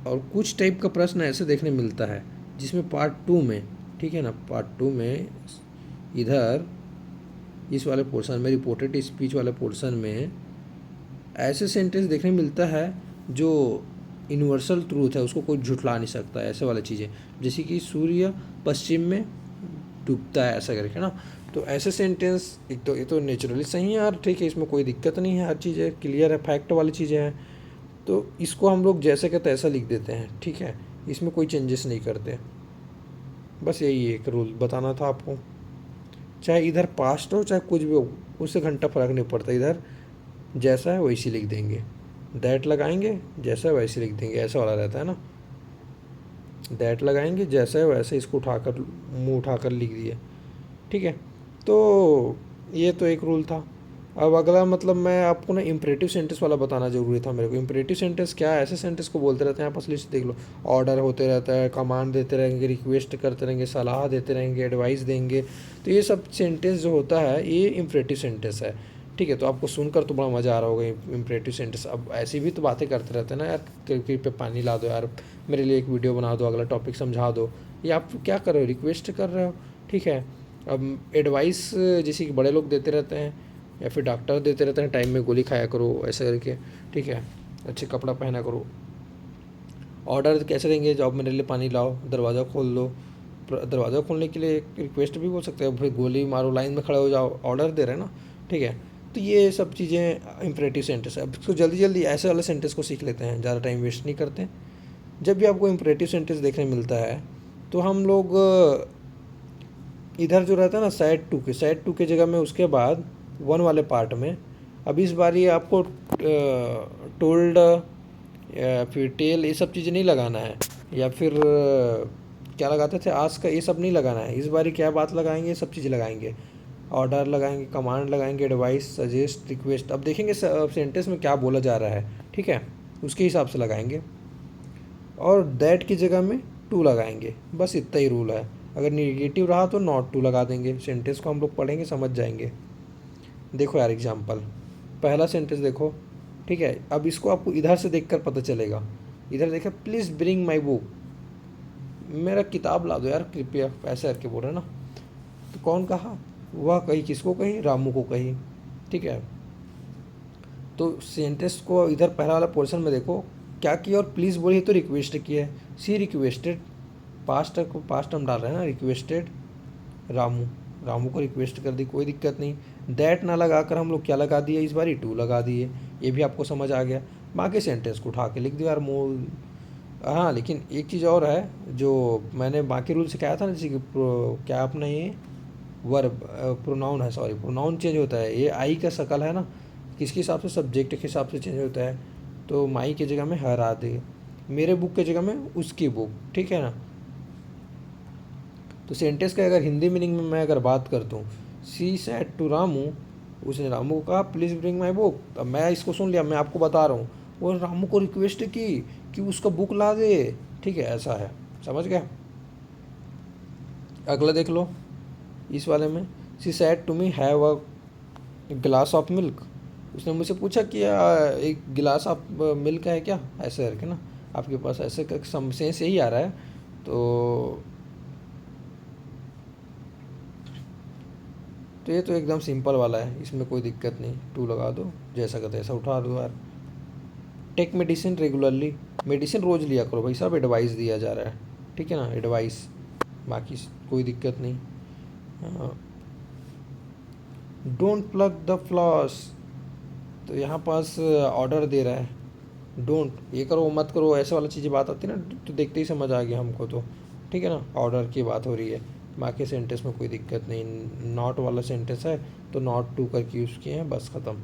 और कुछ टाइप का प्रश्न ऐसे देखने मिलता है जिसमें पार्ट 2 में, ठीक है ना, पार्ट 2 में इधर इस वाले पोर्शन में, रिपोर्टेड स्पीच वाले पोर्शन में ऐसे सेंटेंस देखने मिलता है जो यूनिवर्सल ट्रूथ है, उसको कोई झुठला नहीं सकता, ऐसे वाली चीज़ें, जैसे कि सूर्य पश्चिम में डूबता है, ऐसा करके ना। तो ऐसे सेंटेंस एक तो ये तो नेचुरली सही है यार, ठीक है, इसमें कोई दिक्कत नहीं है, हर चीज़ें क्लियर है, फैक्ट वाली चीज़ें हैं, तो इसको हम लोग जैसे का तैसा लिख देते हैं, ठीक है, इसमें कोई चेंजेस नहीं करते। बस यही एक रूल बताना था आपको। चाहे इधर पास्ट हो चाहे कुछ भी हो, उससे घंटा फर्क नहीं पड़ता, इधर जैसा है वैसी लिख देंगे, दैट लगाएंगे जैसा है वैसे लिख देंगे, ऐसा वाला रहता है ना, दैट लगाएंगे जैसा है वैसे, इसको उठाकर मुंह उठाकर लिख दिए, ठीक है। तो ये तो एक रूल था। अब अगला मतलब मैं आपको ना इम्परेटिव सेंटेंस वाला बताना जरूरी था मेरे को। इम्परेटिव सेंटेंस क्या है, ऐसे सेंटेंस को बोलते रहते हैं, आप असली से देख लो, ऑर्डर होते रहता है, कमांड देते रहेंगे, रिक्वेस्ट करते रहेंगे, सलाह देते रहेंगे, एडवाइस देंगे, तो ये सब सेंटेंस जो होता है ये इम्परेटिव सेंटेंस है, ठीक है। तो आपको सुनकर तो बड़ा मज़ा आ रहा होगा इम्परेटिव सेंटेंस। अब ऐसी भी तो बातें करते रहते हैं ना यार, खिड़की पे पानी ला दो यार, मेरे लिए एक वीडियो बना दो, अगला टॉपिक समझा दो, ये आप क्या कर रहे हो, रिक्वेस्ट कर रहे हो, ठीक है। अब एडवाइस जैसे कि बड़े लोग देते रहते हैं, या फिर डॉक्टर देते रहते हैं, टाइम में गोली खाया करो ऐसे करके, ठीक है, अच्छे कपड़ा पहना करो। ऑर्डर कैसे देंगे, जॉब मेरे लिए पानी लाओ, दरवाज़ा खोल दो, दरवाज़ा खोलने के लिए एक रिक्वेस्ट भी बोल सकते हैं, फिर गोली मारो, लाइन में खड़े हो जाओ, ऑर्डर दे रहे हैं ना, ठीक है। तो ये सब चीज़ें इंपरेटिव सेंटेंस है। अब इसको जल्दी जल्दी ऐसे वाले सेंटेंस को सीख लेते हैं, ज़्यादा टाइम वेस्ट नहीं करते। जब भी आपको इंपरेटिव सेंटेंस देखने मिलता है तो हम लोग इधर जो रहता है ना साइड टू के जगह में उसके बाद वन वाले पार्ट में, अब इस बार ये आपको टोल्ड या फिर टेल ये सब चीज़ें नहीं लगाना है, या फिर क्या लगाते थे आज का, ये सब नहीं लगाना है। इस बार क्या बात लगाएंगे, ये सब चीज़ें लगाएंगे, ऑर्डर लगाएंगे, कमांड लगाएंगे, एडवाइस, सजेस्ट, रिक्वेस्ट। अब देखेंगे सेंटेंस में क्या बोला जा रहा है, ठीक है, उसके हिसाब से लगाएंगे। और दैट की जगह में टू लगाएंगे, बस इतना ही रूल है। अगर निगेटिव रहा तो नॉट टू लगा देंगे। सेंटेंस को हम लोग पढ़ेंगे समझ जाएंगे। देखो यार एग्जाम्पल, पहला सेंटेंस देखो, ठीक है। अब इसको आपको इधर से देखकर पता चलेगा। इधर देखा, प्लीज़ ब्रिंग माई बुक, मेरा किताब ला दो यार कृपया, ऐसे करके बोल रहे ना। तो कौन कहा, वह कही, किसको कही, रामू को कही, ठीक है। तो सेंटेंस को इधर पहला वाला पोर्शन में देखो क्या किया, और प्लीज़ बोली तो रिक्वेस्ट किया है, सी रिक्वेस्टेड, पास्ट हम डाल रहे हैं ना, रिक्वेस्टेड रामू, रामू को रिक्वेस्ट कर दी, कोई दिक्कत नहीं। दैट ना लगा कर हम लोग क्या लगा दिए, इस बार टू लगा दिए, ये भी आपको समझ आ गया। बाकी सेंटेंस को उठा के लिख दिया यार मोर। हाँ, लेकिन एक चीज़ और है जो मैंने बाकी रूल से कहा था ना, जैसे कि क्या अपना ये वर्ब प्रोनाउन है, सॉरी, प्रोनाउन चेंज होता है, ये आई का शकल है ना, किसके हिसाब से, सब्जेक्ट के हिसाब से चेंज होता है। तो माई की जगह में हर आ दे, मेरे बुक की जगह में उसकी बुक, ठीक है ना। तो सेंटेंस का अगर हिंदी मीनिंग में मैं अगर बात करता हूँ, सी सेड टू रामू, उसने रामू को कहा प्लीज़ ब्रिंग माई बुक। अब मैं इसको सुन लिया, मैं आपको बता रहा हूँ, वो रामू को रिक्वेस्ट की कि उसका बुक ला दे, ठीक है, ऐसा है, समझ गया। अगला देख लो, इस वाले में, she said to me have a glass of milk, उसने मुझसे पूछा कि एक गिलास ऑफ मिल्क है क्या, ऐसे करके ना, आपके पास ऐसे का सेंस यही आ रहा है। तो ये तो एकदम सिंपल वाला है, इसमें कोई दिक्कत नहीं, टू लगा दो, जैसा का तैसा उठा दो यार। टेक मेडिसिन रेगुलरली, मेडिसिन रोज़ लिया करो भाई साहब, एडवाइस दिया जा रहा है, ठीक है ना, एडवाइस, बाकी कोई दिक्कत नहीं। डोंट प्लग द फ्लॉस, तो यहाँ पास ऑर्डर दे रहा है, डोंट ये करो मत करो ऐसे वाला चीज़ें बात आती है ना, तो देखते ही समझ आ गया हमको तो, ठीक है ना, ऑर्डर की बात हो रही है। बाकी सेंटेंस में कोई दिक्कत नहीं, नॉट वाला सेंटेंस है तो नॉट टू करके यूज़ किए हैं, बस ख़त्म।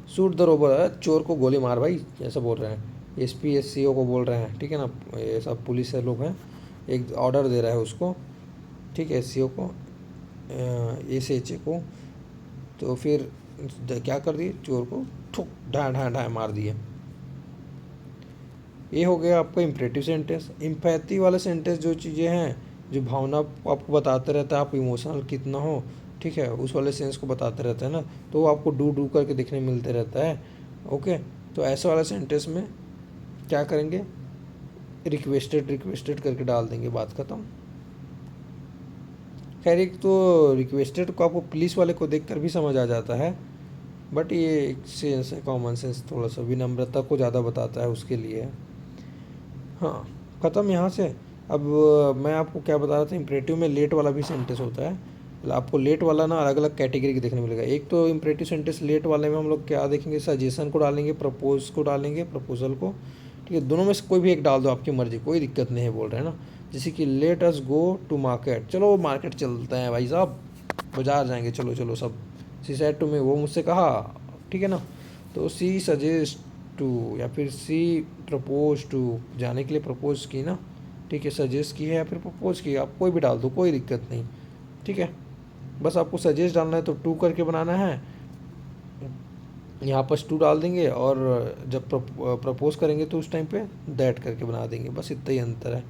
शूट द रोबर, चोर को गोली मार भाई, ऐसा बोल रहे हैं। एसपी एससीओ को बोल रहे हैं, ठीक है ना, ये सब पुलिस से लोग हैं, एक ऑर्डर दे रहा है उसको, ठीक है, एससीओ को, एसएचए को। तो फिर क्या कर दिए, चोर को ठुक ढा ढा ढा मार दिए। ये हो गया आपका इम्परेटिव सेंटेंस। इम्पैथी वाला सेंटेंस जो चीज़ें हैं, जो भावना आपको बताते रहता है, आप इमोशनल कितना हो, ठीक है, उस वाले सेंस को बताते रहता है ना, तो वो आपको डू डू करके दिखने मिलते रहता है। ओके, तो ऐसा वाला सेंटेंस में क्या करेंगे, रिक्वेस्टेड रिक्वेस्टेड करके डाल देंगे, बात खत्म। खैर एक तो रिक्वेस्टेड को आपको पुलिस वाले को देखकर भी समझ आ जाता है, बट ये एक सेंस है, कॉमन सेंस, थोड़ा सा विनम्रता को ज़्यादा बताता है, उसके लिए। हाँ, ख़त्म यहाँ से। अब मैं आपको क्या बता रहा था, इम्परेटिव में लेट वाला भी सेंटेंस होता है। मतलब आपको लेट वाला ना अलग अलग कैटेगरी के देखने मिलेगा। एक तो इम्परेटिव सेंटेंस लेट वाले में हम लोग क्या देखेंगे, सजेशन को डालेंगे, प्रपोज को डालेंगे, प्रपोजल को, ठीक है, दोनों में से कोई भी एक डाल दो, आपकी मर्जी, कोई दिक्कत नहीं है, बोल रहे हैं ना। जैसे कि let us go to market, चलो मार्केट चलते हैं भाई साहब, बाजार जाएंगे, चलो चलो सब। सी सेड टू मी, वो मुझसे कहा, ठीक है ना। तो सी सजेस्ट टू, या फिर सी प्रपोज टू, जाने के लिए प्रपोज की ना, ठीक है, सजेस्ट की है या फिर प्रपोज की, आप कोई भी डाल दो, कोई दिक्कत नहीं, ठीक है। बस आपको सजेस्ट डालना है तो टू करके बनाना है, यहाँ पर टू डाल देंगे, और जब प्रपोज करेंगे तो उस टाइम पे दैट करके बना देंगे, बस इतना ही अंतर है।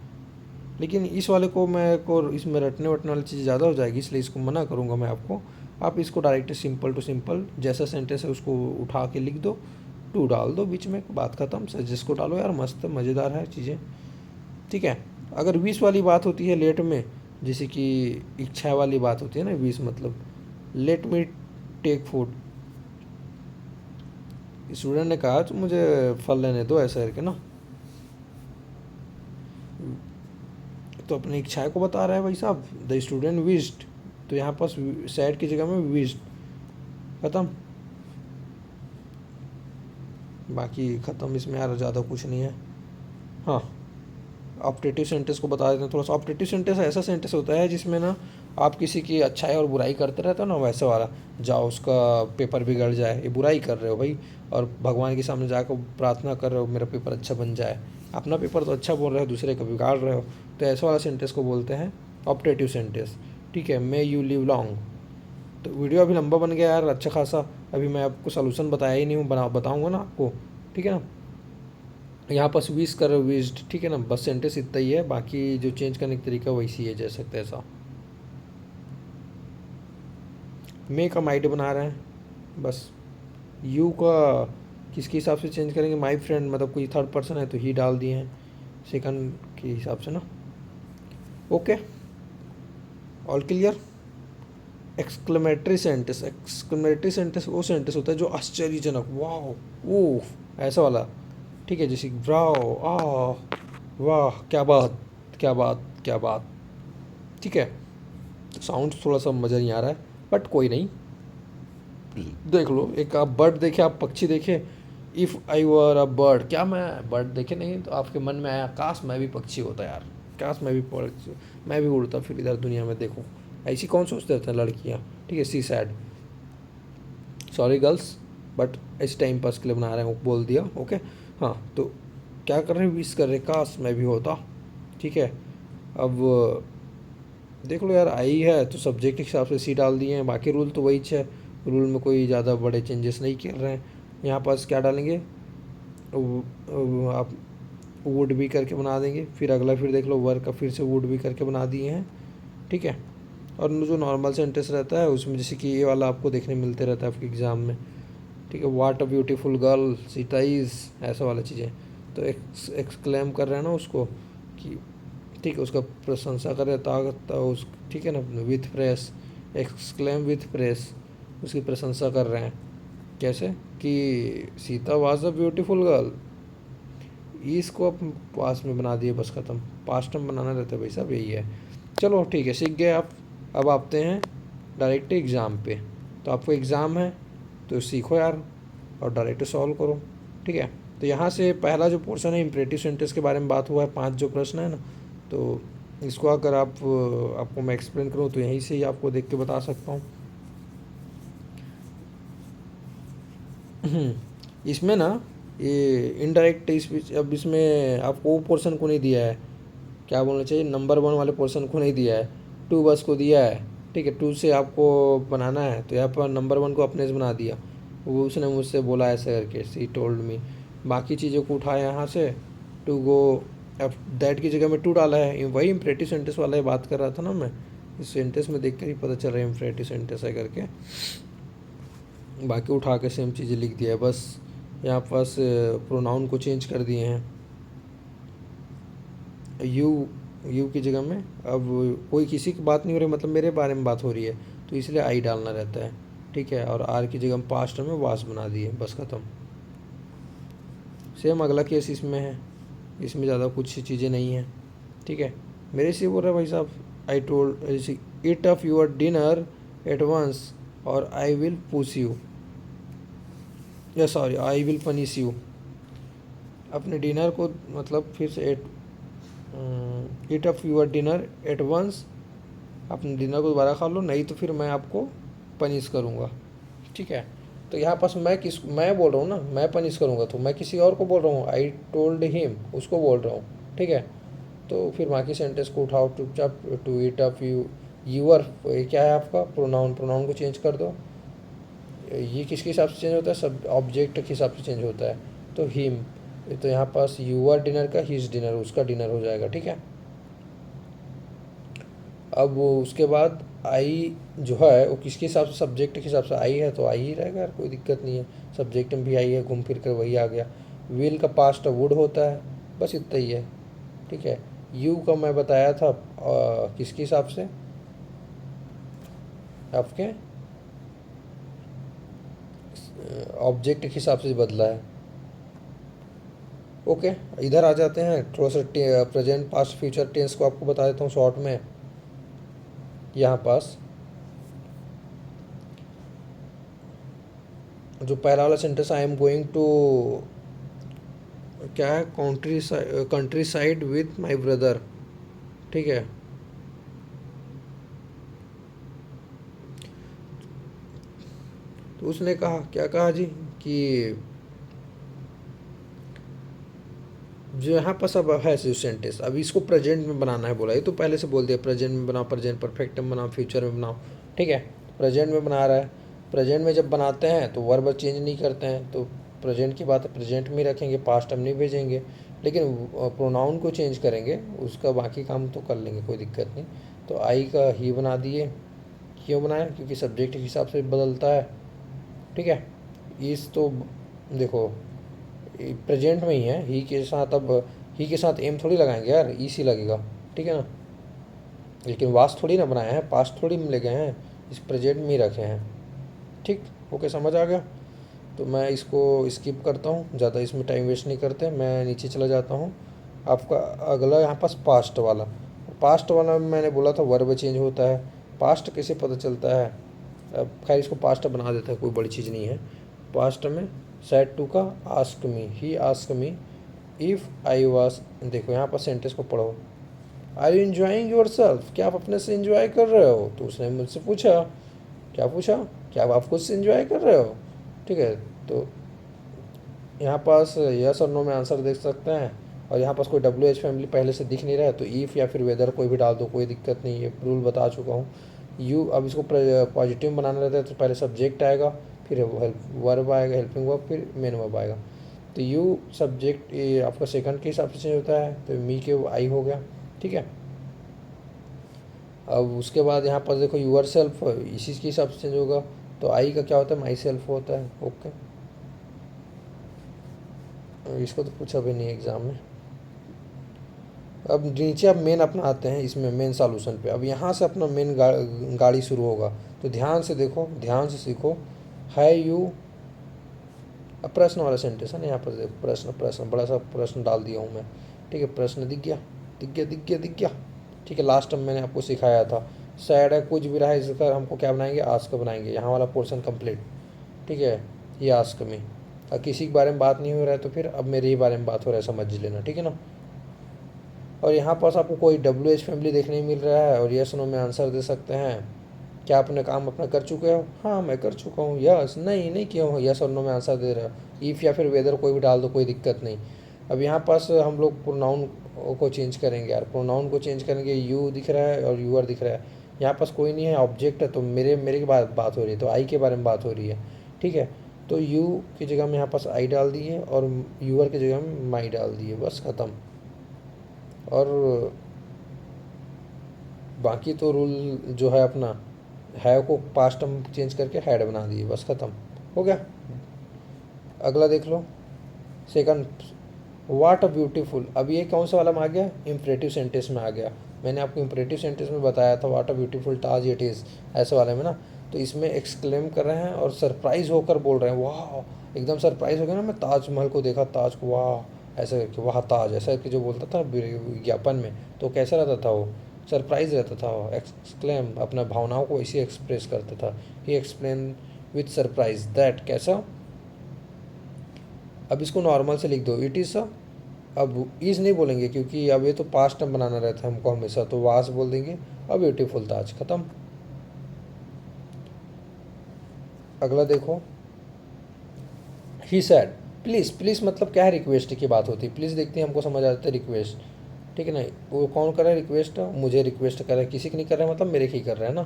लेकिन इस वाले को मैं को इसमें रटने वटने वाली चीज़ ज़्यादा हो जाएगी, इसलिए इसको मना करूँगा मैं आपको। आप इसको डायरेक्ट सिंपल टू सिंपल जैसा सेंटेंस है उसको उठा के लिख दो, टू डाल दो बीच में, बात ख़त्म। सजेस्ट को डालो यार, मस्त मज़ेदार है चीज़ें, ठीक है। अगर 20 वाली बात होती है लेट में, जैसे कि इच्छा वाली बात होती है ना, 20 मतलब let me take food, student ने कहा तो मुझे फल लेने दो, ऐसा करके ना, तो अपनी इच्छाएं को बता रहा है भाई साहब, द स्टूडेंट विश्ड, तो यहाँ पर सैड की जगह में विश्ड, ख़त्म। बाकी ख़त्म, इसमें यार ज़्यादा कुछ नहीं है। हाँ, ऑप्टेटिव सेंटेंस को बता देते हैं थोड़ा सा। ऑप्टेटिव सेंटेंस ऐसा सेंटेंस होता है जिसमें ना आप किसी की अच्छाई और बुराई करते रहते हो ना, वैसे वाला, जाओ उसका पेपर बिगड़ जाए, ये बुराई कर रहे हो भाई, और भगवान के सामने जाकर प्रार्थना कर रहे हो मेरा पेपर अच्छा बन जाए, अपना पेपर तो अच्छा बोल रहे हो, दूसरे का बिगाड़ रहे हो, तो ऐसा वाला सेंटेंस को बोलते हैं ऑप्टेटिव सेंटेंस, ठीक है। May you live long. तो वीडियो अभी लंबा बन गया यार, अच्छा खासा, अभी मैं आपको सोल्यूशन बताया ही नहीं हूँ, बताऊँगा ना आपको, ठीक है ना। यहाँ पर विश कर विश्ड, ठीक है ना, बस सेंटेंस इतना ही है, बाकी जो चेंज करने का तरीका वैसी है जैसा तैसा। मे का माइड बना रहे हैं बस, यू का किसके हिसाब से चेंज करेंगे, माई फ्रेंड, मतलब कोई थर्ड पर्सन है तो ही डाल दिए हैं सेकंड के हिसाब से ना। Okay, all clear. Exclamatory sentence, exclamatory sentence वो सेंटेंस होता है जो आश्चर्यजनक, वाह ओह ऐसा वाला, ठीक है, जैसे वाह आ वाह क्या बात क्या बात क्या बात, ठीक है। तो साउंड थोड़ा सा मज़ा नहीं आ रहा है, बट कोई नहीं, देख लो, एक आप बर्ड देखे, आप पक्षी देखे, if I were a bird, क्या मैं बर्ड देखे नहीं तो आपके मन में आया काश मैं भी पक्षी होता यार, काश मैं भी पक्षी, मैं भी उड़ता फिर इधर दुनिया में, देखो ऐसी कौन सोचते रहते हैं लड़कियाँ, ठीक है। सी सैड, सॉरी गर्ल्स, बट इस टाइम पास के लिए बना रहे हैं, बोल दिया, ओके। हाँ, तो क्या कर रहे हैं, विश कर रहे हैं काश मैं भी होता, ठीक है। अब देख लो यार, आई है तो सब्जेक्ट के हिसाब से सी डाल दिए हैं, बाकी रूल तो वही है, रूल में कोई ज़्यादा बड़े चेंजेस नहीं कर रहे हैं। यहाँ पास क्या डालेंगे, आप वुड भी करके बना देंगे, फिर अगला फिर देख लो वर्क का फिर से वुड भी करके बना दिए हैं, ठीक है। और जो नॉर्मल सेंटेंस रहता है उसमें जैसे कि ये वाला आपको देखने मिलते रहता है आपके एग्ज़ाम में, ठीक है, what a beautiful girl Sita is, ऐसा वाला चीज़ें। तो एक्सक्लेम कर रहे हैं ना उसको कि, ठीक है, उसका प्रशंसा कर रहे ताकत उस, ठीक है ना, with press, exclaim with press, उसकी प्रशंसा कर रहे हैं, कैसे कि Sita was a beautiful girl, इसको अब पास में बना दिए, बस ख़त्म, पास्ट में बनाना रहता है भाई साहब, यही है। चलो ठीक है, सीख गए आप। अब आते हैं डायरेक्ट एग्ज़ाम पे, तो आपको एग्ज़ाम है तो सीखो यार, और डायरेक्ट सॉल्व करो। ठीक है, तो यहाँ से पहला जो पोर्शन है इम्परेटिव सेंटेंस के बारे में बात हुआ है, 5 जो प्रश्न है ना, तो इसको अगर आपको मैं एक्सप्लेन करूँ तो यहीं से ही आपको देख के बता सकता हूँ। इसमें ना ये इनडायरेक्ट स्पीच, अब इसमें आपको वो पोर्शन को नहीं दिया है, क्या बोलना चाहिए, नंबर 1 वाले पोर्शन को नहीं दिया है, 2 बस को दिया है। ठीक है, 2 से आपको बनाना है, तो यहाँ पर नंबर 1 को अपने से बना दिया, वो उसने मुझसे बोला ऐसे करके, सी टोल्ड मी। बाकी चीज़ों को उठाया यहाँ से, टू गो, अब दैट की जगह में 2 डाला है, वही इम्परेटिव सेंटेंस वाला ही बात कर रहा था ना मैं, इस सेंटेंस में देख कर ही पता चल रहा है इम्परेटिव सेंटेंस है करके, बाकी उठा के सेम चीज़ें लिख दिया है। बस यहाँ पास प्रोनाउन को चेंज कर दिए हैं, यू की जगह में अब कोई किसी की बात नहीं हो रही, मतलब मेरे बारे में बात हो रही है, तो इसलिए आई डालना रहता है। ठीक है, और आर की जगह हम पास्ट में वास बना दिए, बस ख़त्म। सेम अगला केस इसमें है, इसमें ज़्यादा कुछ चीज़ें नहीं हैं। ठीक है, मेरे से बोल रहा है भाई साहब, I told eat off your dinner at once और आई विल पुश यू, या sorry I will punish you. अपने डिनर को मतलब फिर से eat off your dinner at once, अपने डिनर को दोबारा खा लो, नहीं तो फिर मैं आपको पनिश करूँगा। ठीक है, तो यहाँ पास मैं बोल रहा हूँ ना, मैं पनिश करूँगा, तो मैं किसी और को बोल रहा हूँ, आई टोल्ड हिम, उसको बोल रहा हूँ। ठीक है, तो फिर बाकी सेंटेंस को उठाओ चुपचाप, टू इट ऑफ यूर, क्या है आपका प्रोनाउन को चेंज कर दो। ये किसके हिसाब से चेंज होता है, सब ऑब्जेक्ट के हिसाब से चेंज होता है, तो हिम, तो यहाँ पास यूर डिनर का हिज डिनर, उसका डिनर हो जाएगा। ठीक है, अब वो उसके बाद आई जो है वो किसके हिसाब से, सब्जेक्ट के हिसाब से आई है तो आई ही रहेगा यार, कोई दिक्कत नहीं है, सब्जेक्ट में भी आई है, घूम फिर कर वही आ गया। विल का पास्ट वुड होता है, बस इतना ही है। ठीक है, यू का मैं बताया था किसके हिसाब से, आपके ऑब्जेक्ट के हिसाब से बदला है। ओके, इधर आ जाते हैं, थोड़ा सा प्रेजेंट पास्ट फ्यूचर टेंस को आपको बता देता हूँ शॉर्ट में। यहाँ पास जो पहला वाला sentence, I am going to, क्या है, countryside with my brother. ठीक है, तो उसने कहा, क्या कहा जी, कि जो यहाँ पर सब है सेंटेंस, अभी इसको प्रेजेंट में बनाना है बोला, ये तो पहले से बोल दिया, प्रेजेंट में बनाओ, प्रेजेंट परफेक्ट में बनाओ, फ्यूचर में बनाओ। ठीक है, प्रेजेंट में बना रहा है, प्रेजेंट में जब बनाते हैं तो वर्ब चेंज नहीं करते हैं, तो प्रेजेंट की बात है प्रेजेंट में ही रखेंगे, पास्ट हम नहीं भेजेंगे, लेकिन प्रोनाउन को चेंज करेंगे, उसका बाकी काम तो कर लेंगे, कोई दिक्कत नहीं। तो आई का ही बना दिए, क्यों बनाया, क्योंकि सब्जेक्ट के हिसाब से बदलता है। ठीक है, इस तो देखो प्रेजेंट में ही है, ही के साथ, अब ही के साथ एम थोड़ी लगाएंगे यार, ई सी लगेगा। ठीक है ना, लेकिन वास थोड़ी ना बनाए हैं, पास्ट थोड़ी में ले गए हैं, इस प्रेजेंट में ही रखे हैं। ठीक, ओके, समझ आ गया। तो मैं इसको स्किप करता हूँ, ज़्यादा इसमें टाइम वेस्ट नहीं करते, मैं नीचे चला जाता हूँ। आपका अगला यहाँ पास पास्ट वाला, पास्ट वाला मैंने बोला था वर्ब चेंज होता है, पास्ट कैसे पता चलता है, अब खैर इसको पास्ट बना देता है, कोई बड़ी चीज़ नहीं है। पास्ट में सेड टू का ask me, he ask me if I was, देखो यहाँ पर सेंटेंस को पढ़ो, are you enjoying yourself, क्या आप अपने से इन्जॉय कर रहे हो, तो उसने मुझसे पूछा, क्या पूछा, क्या आप खुद से इन्जॉय कर रहे हो। ठीक है, तो यहाँ पास यस और नो में आंसर देख सकते हैं, और यहाँ पास कोई डब्ल्यू एच फैमिली पहले से दिख नहीं रहा है, तो ईफ़ या फिर वेदर कोई भी डाल दो, कोई दिक्कत नहीं है, रूल बता चुका हूँ। यू, अब इसको पॉजिटिव बनाना रहता है, तो पहले सब्जेक्ट आएगा, फिर वर्ब आएगा, हेल्पिंग वर्ब, फिर मेन वर्ब आएगा। तो यू सब्जेक्ट ये आपका सेकंड के हिसाब से चेंज होता है, तो मी के आई हो गया। ठीक है, अब उसके बाद यहाँ पर देखो यूअर सेल्फ इसी के हिसाब से चेंज होगा, तो आई का क्या होता है, माई सेल्फ होता है। ओके, इसको तो पूछा भी नहीं एग्ज़ाम में। अब नीचे अब मेन अपना आते हैं, इसमें मेन सॉल्यूशन पे, अब यहाँ से अपना मेन गाड़ी शुरू होगा, तो ध्यान से देखो, ध्यान से सीखो। है यू, अब प्रश्न वाला सेंटेंस है ना, यहाँ पर देखो, प्रश्न, प्रश्न बड़ा सा प्रश्न डाल दिया हूँ मैं। ठीक है, प्रश्न दिख गया, दिख गया, दिख गया, दिख गया। ठीक है, लास्ट टाइम मैंने आपको सिखाया था, सैड है, कुछ भी रहा है, इसका हमको क्या बनाएंगे, आस्क बनाएंगे, यहाँ वाला पोर्शन कंप्लीट। ठीक है, ये आस्क में, किसी के बारे में बात नहीं हो रहा है तो फिर अब मेरे ही बारे में बात हो रहा है, समझ लेना, ठीक है ना। और यहाँ पास आपको कोई WH फैमिली देखने मिल रहा है और यस नो में आंसर दे सकते हैं। क्या आपने काम अपना कर चुके हो? हाँ मैं कर चुका हूँ। यस, नहीं नहीं किया हूँ, यस और नो में आंसर दे रहे हो। इफ़ या फिर वेदर कोई भी डाल दो, कोई दिक्कत नहीं। अब यहाँ पास हम लोग प्रोनाउन को चेंज करेंगे यार, प्रोनाउन को चेंज करेंगे। यू दिख रहा है और यूआर दिख रहा है, यहाँ पास कोई नहीं है, ऑब्जेक्ट है, तो मेरे मेरे की बात हो रही है, तो आई के बारे में बात हो रही है, ठीक है। तो यू की जगह में यहाँ पास आई डाल दी है और यूआर की जगह में माई डाल दी है, बस ख़त्म। और बाकी तो रूल जो है अपना है को पास्ट टर्म चेंज करके हैड बना दिए, बस ख़त्म हो गया। अगला देख लो, सेकंड, वाट अ ब्यूटीफुल। अब ये कौन सा वाला में आ गया? इम्परेटिव सेंटेंस में आ गया। मैंने आपको इम्परेटिव सेंटेंस में बताया था what a beautiful Taj it is, ऐसे वाले में ना। तो इसमें एक्सक्लेम कर रहे हैं और सरप्राइज होकर बोल रहे हैं, वाह, एकदम सरप्राइज हो गया ना, मैं ताजमहल को देखा, ताज को, वाह, ऐसा करके, वाह ताज, ऐसा करके जो बोलता था विज्ञापन में, तो कैसा रहता था वो? सरप्राइज रहता था वो। एक्सक्लेम अपना भावनाओं को इसी एक्सप्रेस करता था। ही एक्सप्लेन विथ सरप्राइज दैट, कैसा? अब इसको नॉर्मल से लिख दो, इट इज़ अ। अब इज़ नहीं बोलेंगे क्योंकि अब ये तो पास्ट टाइम बनाना रहता है हमको हमेशा, तो वास बोल देंगे। अब ब्यूटीफुल ताज, ख़त्म। अगला देखो, ही सैड। प्लीज़, प्लीज़ मतलब क्या है? रिक्वेस्ट की बात होती है। प्लीज़ देखते हैं हमको समझ आ जाता है, रिक्वेस्ट, ठीक है ना। वो कौन कर रहा है रिक्वेस्ट? मुझे रिक्वेस्ट कर रहा है, किसी की नहीं कर रहा है, मतलब मेरे की कर रहा है ना।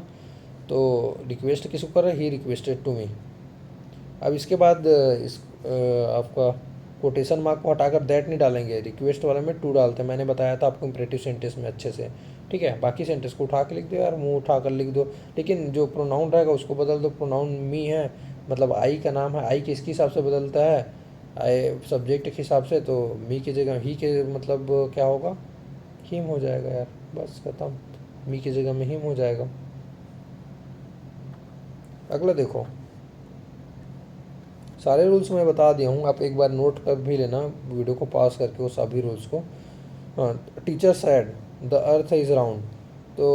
तो रिक्वेस्ट किसको कर रहा है? He requested to me. अब इसके बाद आपका कोटेशन मार्क को हटाकर दैट नहीं डालेंगे, रिक्वेस्ट वाले में टू डालते हैं। मैंने बताया था आपको इंपरेटिव सेंटेंस में अच्छे से, ठीक है। बाकी सेंटेंस को उठा के लिख दो यार, मुंह उठा कर लिख दो। लेकिन जो प्रोनाउन रहेगा उसको बदल दो। प्रोनाउन मी है, मतलब आई का नाम है, आई किसके हिसाब से बदलता है? आई सब्जेक्ट के हिसाब से, तो मी की जगह ही के मतलब क्या होगा? हिम हो जाएगा यार, बस ख़त्म। मी की जगह में हिम हो जाएगा। अगला देखो, सारे रूल्स मैं बता दिया हूँ, आप एक बार नोट कर भी लेना वीडियो को पॉज करके वो सभी रूल्स को। हाँ, teacher said the earth is round. तो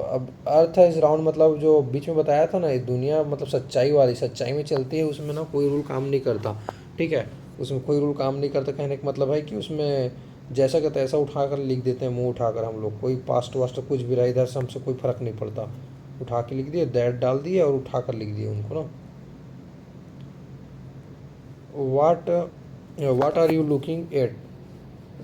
अब अर्थ इज़ राउंड मतलब जो बीच में बताया था ना, ये दुनिया मतलब सच्चाई वाली, सच्चाई में चलती है, उसमें ना कोई रूल काम नहीं करता, ठीक है। उसमें कोई रूल काम नहीं करता, कहने का मतलब है कि उसमें जैसा का तैसा उठा कर लिख देते हैं, मुंह उठाकर हम लोग, कोई पास्ट वास्ट कुछ भी रहा इधर से हमसे कोई फ़र्क नहीं पड़ता। उठा के लिख दिए, दैट डाल दिए और उठा कर लिख दिए उनको ना। What what are you looking at,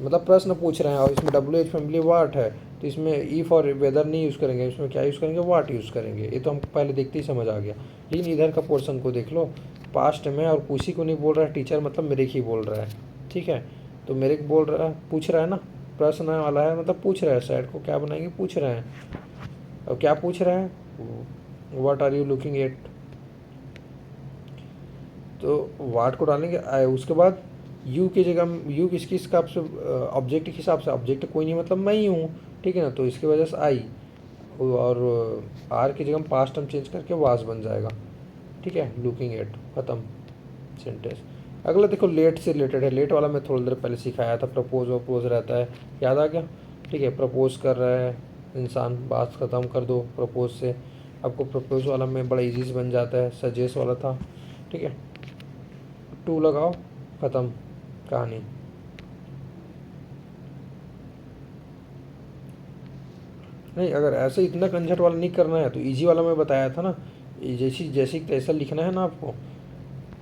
मतलब प्रश्न पूछ रहे हैं और इसमें WH फैमिली वाट है, तो इसमें ईफ और वेदर नहीं यूज़ करेंगे, इसमें क्या यूज़ करेंगे? वाट यूज़ करेंगे। ये तो हमको पहले देखते ही समझ आ गया। लेकिन इधर का पोर्शन को देख लो, पास्ट में और किसी को नहीं बोल रहा है टीचर, मतलब मेरे की बोल रहा है, ठीक है। तो मेरे को बोल रहा है, पूछ रहा है ना, प्रश्न वाला है मतलब पूछ रहा है, साइड को क्या बनाएंगे? पूछ रहे हैं। अब क्या पूछ रहा है? What are you looking at, तो वाट को डालेंगे। उसके बाद यू की जगह, यू किसके हिसाब से? ऑब्जेक्ट के हिसाब से, ऑब्जेक्ट कोई नहीं मतलब मैं ही हूँ, ठीक है ना। तो इसकी वजह से आई, और आर की जगह पास्ट टाइम चेंज करके वास बन जाएगा, ठीक है। लुकिंग एट, ख़त्म सेंटेंस। अगला देखो, लेट से रिलेटेड है। लेट वाला मैं थोड़ी देर पहले सिखाया था, प्रपोज वपोज रहता है, याद आ गया, ठीक है। प्रपोज कर रहा है इंसान, बात ख़त्म कर दो प्रपोज से। आपको प्रपोज वाला में बड़ा ईजी से बन जाता है, सजेस्ट वाला था, ठीक है। टू लगाओ, ख़त्म कहानी। नहीं, अगर ऐसे इतना कंजट वाला नहीं करना है तो इजी वाला मैं बताया था ना, जैसी जैसी तैसा लिखना है ना आपको,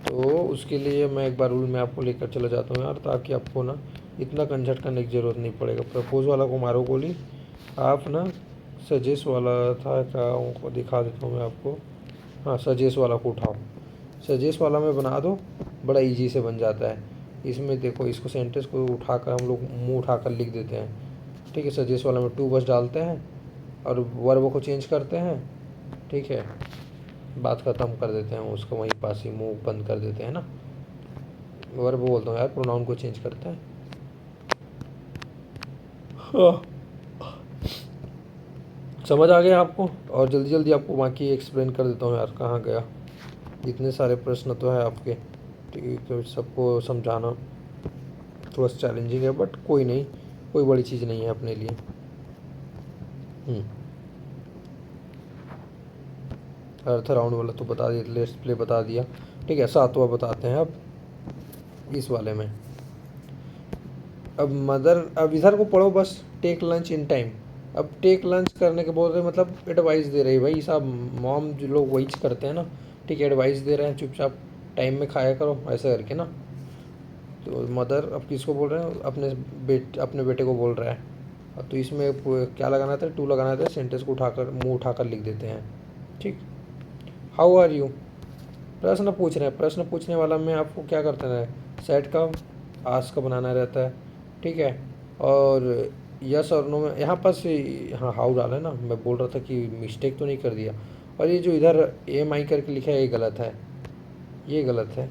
तो उसके लिए मैं एक बार रूल में आपको लेकर चला जाता हूँ यार, ताकि आपको ना इतना कंजट करने की ज़रूरत नहीं पड़ेगा। प्रपोज वाला को मारो गोली, आप ना सजेस्ट वाला था क्या, उनको दिखा देता हूँ मैं आपको। हाँ, सजेस्ट वाला को उठाओ, सजेस्ट वाला में बना दो, बड़ा इजी से बन जाता है। इसमें देखो, इसको सेंटेंस को उठाकर हम लोग मुंह उठाकर लिख देते हैं, ठीक है। सजेस्ट वाला में टू बस डालते हैं और वर्ब को चेंज करते हैं, ठीक है। बात ख़त्म कर देते हैं, उसको वहीं पास ही मुंह बंद कर देते हैं ना। वर्ब बोलता हूँ यार, प्रोनाउन को चेंज करते हैं। हाँ, समझ आ गया आपको? और जल्दी जल्दी आपको बाकी एक्सप्लेन कर देता हूँ यार, कहाँ गया। इतने सारे प्रश्न तो है आपके, ठीक है, तो सबको समझाना थोड़ा सा चैलेंजिंग है, बट कोई नहीं, कोई बड़ी चीज़ नहीं है अपने लिए। अर्थ राउंड वाला तो बता दिया, लेट्स प्ले बता दिया, ठीक है। सातवां बताते हैं अब, इस वाले में। अब इधर को पढ़ो बस, टेक लंच इन टाइम। अब टेक लंच करने के बोल रहे मतलब एडवाइस दे रही भाई साहब, मॉम जो लोग वही करते हैं ना, ठीक है, एडवाइस दे रहे हैं चुपचाप टाइम में खाया करो ऐसा करके ना। तो मदर अब किसको बोल रहे हैं, अपने बेटे को बोल रहा है। अब तो इसमें क्या लगाना था, टू लगाना था, सेंटेंस को उठाकर मुंह उठाकर लिख देते हैं। ठीक, हाउ आर यू, प्रश्न पूछ रहे हैं, प्रश्न पूछने वाला में आपको क्या करते हैं, सेट का आस्क का बनाना रहता है। ठीक है, और यस और नो में यहाँ पास हाँ हाउ डाला है ना, मैं बोल रहा था कि मिस्टेक तो नहीं कर दिया। और ये जो इधर एम आई करके लिखा है ये गलत है, ये गलत है,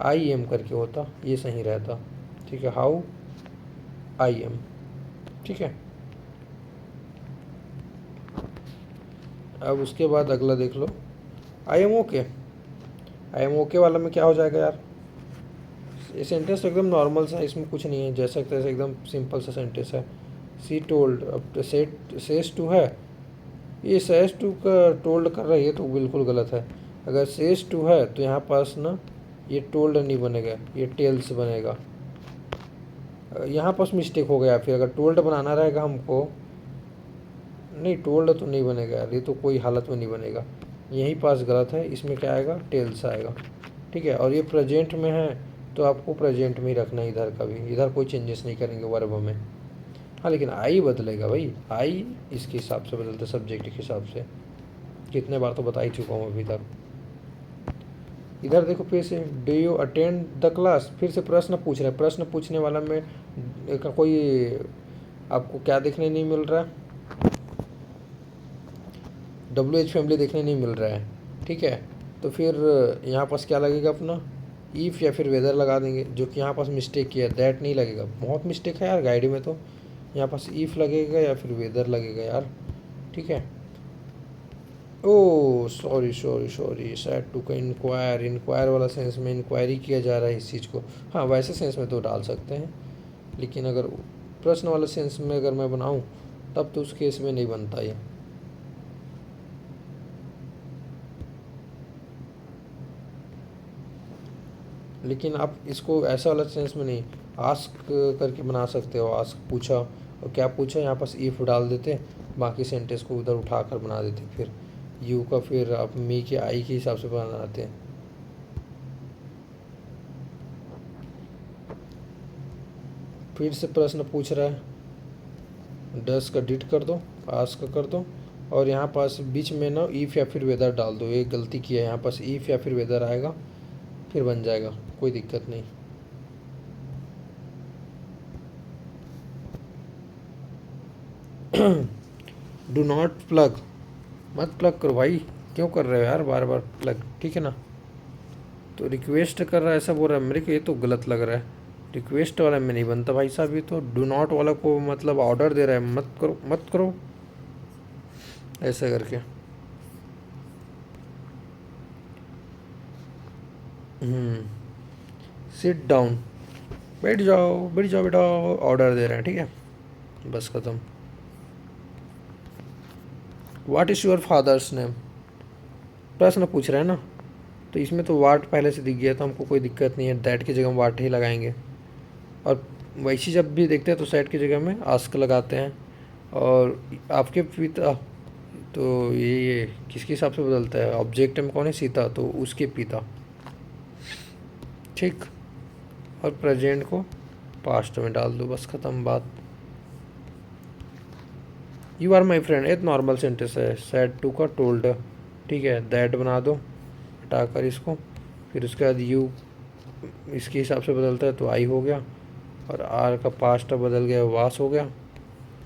आई एम करके होता ये सही रहता। ठीक है, हाउ आई एम। ठीक है, अब उसके बाद अगला देख लो, I am okay. I am okay वाला में क्या हो जाएगा यार, ये सेंटेंस तो एकदम नॉर्मल सा है, इसमें कुछ नहीं है, जैसा तैसे एकदम सिंपल सा सेंटेंस है। सी टोल्ड, अब सेज टू है, ये सेज टू का टोल्ड कर रहा है, ये तो बिल्कुल गलत है। अगर सेज टू है तो यहाँ पास ना ये टोल्ड नहीं बनेगा, ये टेल्स बनेगा। यहाँ पास मिस्टेक हो गया, फिर अगर टोल्ड बनाना रहेगा हमको, नहीं टोल्ड तो नहीं बनेगा यार, ये तो कोई हालत में नहीं बनेगा, यहीं पास गलत है, इसमें क्या आएगा, टेल्स आएगा। ठीक है, और ये प्रेजेंट में है तो आपको प्रेजेंट में ही रखना है, इधर का भी, इधर कोई चेंजेस नहीं करेंगे वर्ब में। हाँ लेकिन आई बदलेगा भाई, आई इसके हिसाब से बदलता है, सब्जेक्ट के हिसाब से, कितने बार तो बता ही चुका हूँ अभी तक। इधर देखो फिर से, do you attend the class, फिर से प्रश्न पूछ रहे हैं, प्रश्न पूछने वाला में का कोई आपको क्या देखने नहीं मिल रहा है, WH फैमिली देखने नहीं मिल रहा है। ठीक है, तो फिर यहाँ पास क्या लगेगा अपना, ईफ या फिर वेदर लगा देंगे, जो कि यहाँ पास मिस्टेक किया, दैट नहीं लगेगा, बहुत मिस्टेक है यार गाइड में, तो यहाँ पास ईफ लगेगा या फिर वेदर लगेगा यार। ठीक है, oh sorry sorry sorry, said to का इंक्वायर, इंक्वायर वाला सेंस में इंक्वायरी किया जा रहा है इस चीज़ को। हाँ वैसे सेंस में तो डाल सकते हैं, लेकिन अगर प्रश्न वाले सेंस में अगर मैं बनाऊँ तब तो उस केस में नहीं बनता ये। लेकिन आप इसको ऐसा वाला सेंस में नहीं, आस्क करके बना सकते हो, आस्क पूछा, और क्या पूछा यहाँ पास ईफ डाल देते, बाकी सेंटेंस को उधर उठा कर बना देते, फिर यू का फिर आप मी के आई के हिसाब से बनाते हैं। फिर से प्रश्न पूछ रहा है, डस का डिट कर दो, आस्क कर दो, और यहाँ पास बीच में ना ईफ या फिर वेदर डाल दो, ये गलती की है, यहाँ पास ईफ या फिर वेदर आएगा फिर बन जाएगा, कोई दिक्कत नहीं। डू नॉट प्लग, मत प्लग करो भाई, क्यों कर रहे हो यार बार बार प्लग, ठीक है ना। तो रिक्वेस्ट कर रहा है ऐसा बोल रहा है, मेरे को ये तो गलत लग रहा है, रिक्वेस्ट वाला में नहीं बनता भाई साहब, ये तो डू नॉट वाला को मतलब ऑर्डर दे रहा है, मत करो मत करो ऐसा करके। सिट डाउन, बैठ जाओ बैठ जाओ बेटा, ऑर्डर दे रहे हैं, ठीक है, बस ख़त्म। What is your father's name, प्रश्न पूछ रहे हैं ना, तो इसमें तो वाट पहले से दिख गया, तो हमको कोई दिक्कत नहीं है, दैट की जगह हम वाट ही लगाएंगे। और वैसे जब भी देखते हैं तो सेट की जगह में आस्क लगाते हैं। और आपके पिता, तो ये किसके हिसाब से बदलता है, ऑब्जेक्ट में कौन है, सीता, तो उसके पिता। ठीक, और प्रेजेंट को पास्ट में डाल दो, बस ख़त्म बात। यू आर माई फ्रेंड, एक नॉर्मल सेंटेंस है, सेड टू का टोल्ड, ठीक है, दैट बना दो हटाकर इसको, फिर उसके बाद यू इसके हिसाब से बदलता है तो आई हो गया, और आर का पास्ट बदल गया वास हो गया,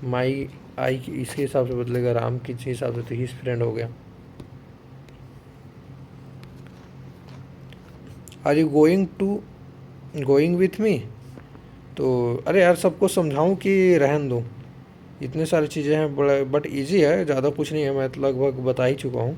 माई आई इसके हिसाब से बदलेगा, राम के हिसाब से तो हिज फ्रेंड हो गया। Are you going with me, तो अरे यार सबको समझाऊं कि रहन दो, इतने सारी चीज़ें हैं, बड़ा बट इजी है, ज़्यादा कुछ नहीं है, मैं तो लगभग बता ही चुका हूँ,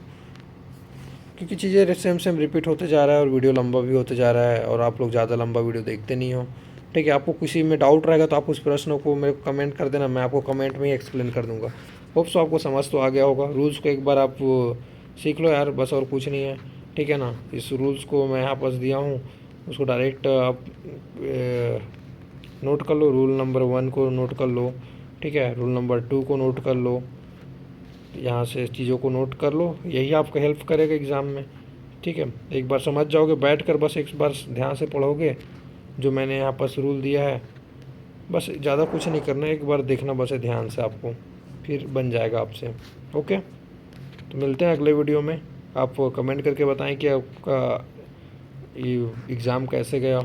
क्योंकि चीज़ें सेम सेम रिपीट होते जा रहा है और वीडियो लंबा भी होते जा रहा है, और आप लोग ज़्यादा लंबा वीडियो देखते नहीं हो। ठीक है, आपको किसी में डाउट रहेगा तो आप उस प्रश्न को मेरे को कमेंट कर देना, मैं आपको कमेंट में ही एक्सप्लेन कर दूँगा। होप सो आपको समझ तो आ गया होगा, रूल्स को एक बार आप सीख लो यार, बस और कुछ नहीं है, ठीक है ना। इस रूल्स को मैं यहाँ पास दिया हूँ, उसको डायरेक्ट आप नोट कर लो। रूल नंबर 1 को नोट कर लो, ठीक है। रूल नंबर 2 को नोट कर लो, यहाँ से चीज़ों को नोट कर लो, यही आपको हेल्प करेगा एग्ज़ाम में, ठीक है। एक बार समझ जाओगे बैठ कर, बस एक बार ध्यान से पढ़ोगे जो मैंने यहाँ पर रूल दिया है, बस ज़्यादा कुछ नहीं करना है, एक बार देखना बस है ध्यान से आपको, फिर बन जाएगा आपसे। ओके, तो मिलते हैं अगले वीडियो में। आप कमेंट करके बताएं कि आपका ये एग्ज़ाम कैसे गया,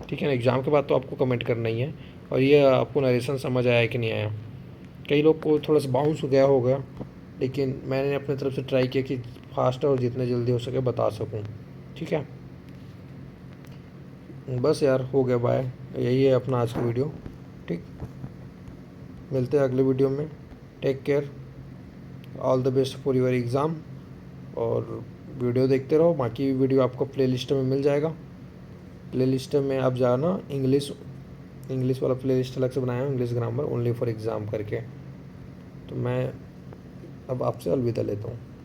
ठीक है ना। एग्ज़ाम के बाद तो आपको कमेंट करना ही है। और ये आपको नरेशन समझ आया कि नहीं आया। कई लोग को थोड़ा सा बाउंस हो गया होगा, लेकिन मैंने अपने तरफ से ट्राई किया कि फास्ट और जितने जल्दी हो सके बता सकूं, ठीक है। बस यार हो गया, बाय। यही है अपना आज का वीडियो, ठीक। मिलते हैं अगले वीडियो में। Take care, all the best for your exam. और वीडियो देखते रहो, बाकी वीडियो आपको प्लेलिस्ट में मिल जाएगा। प्लेलिस्ट में आप जाना, इंग्लिश वाला प्लेलिस्ट अलग से बनाया हूँ, English grammar only for exam करके। तो मैं अब आपसे अलविदा लेता हूँ।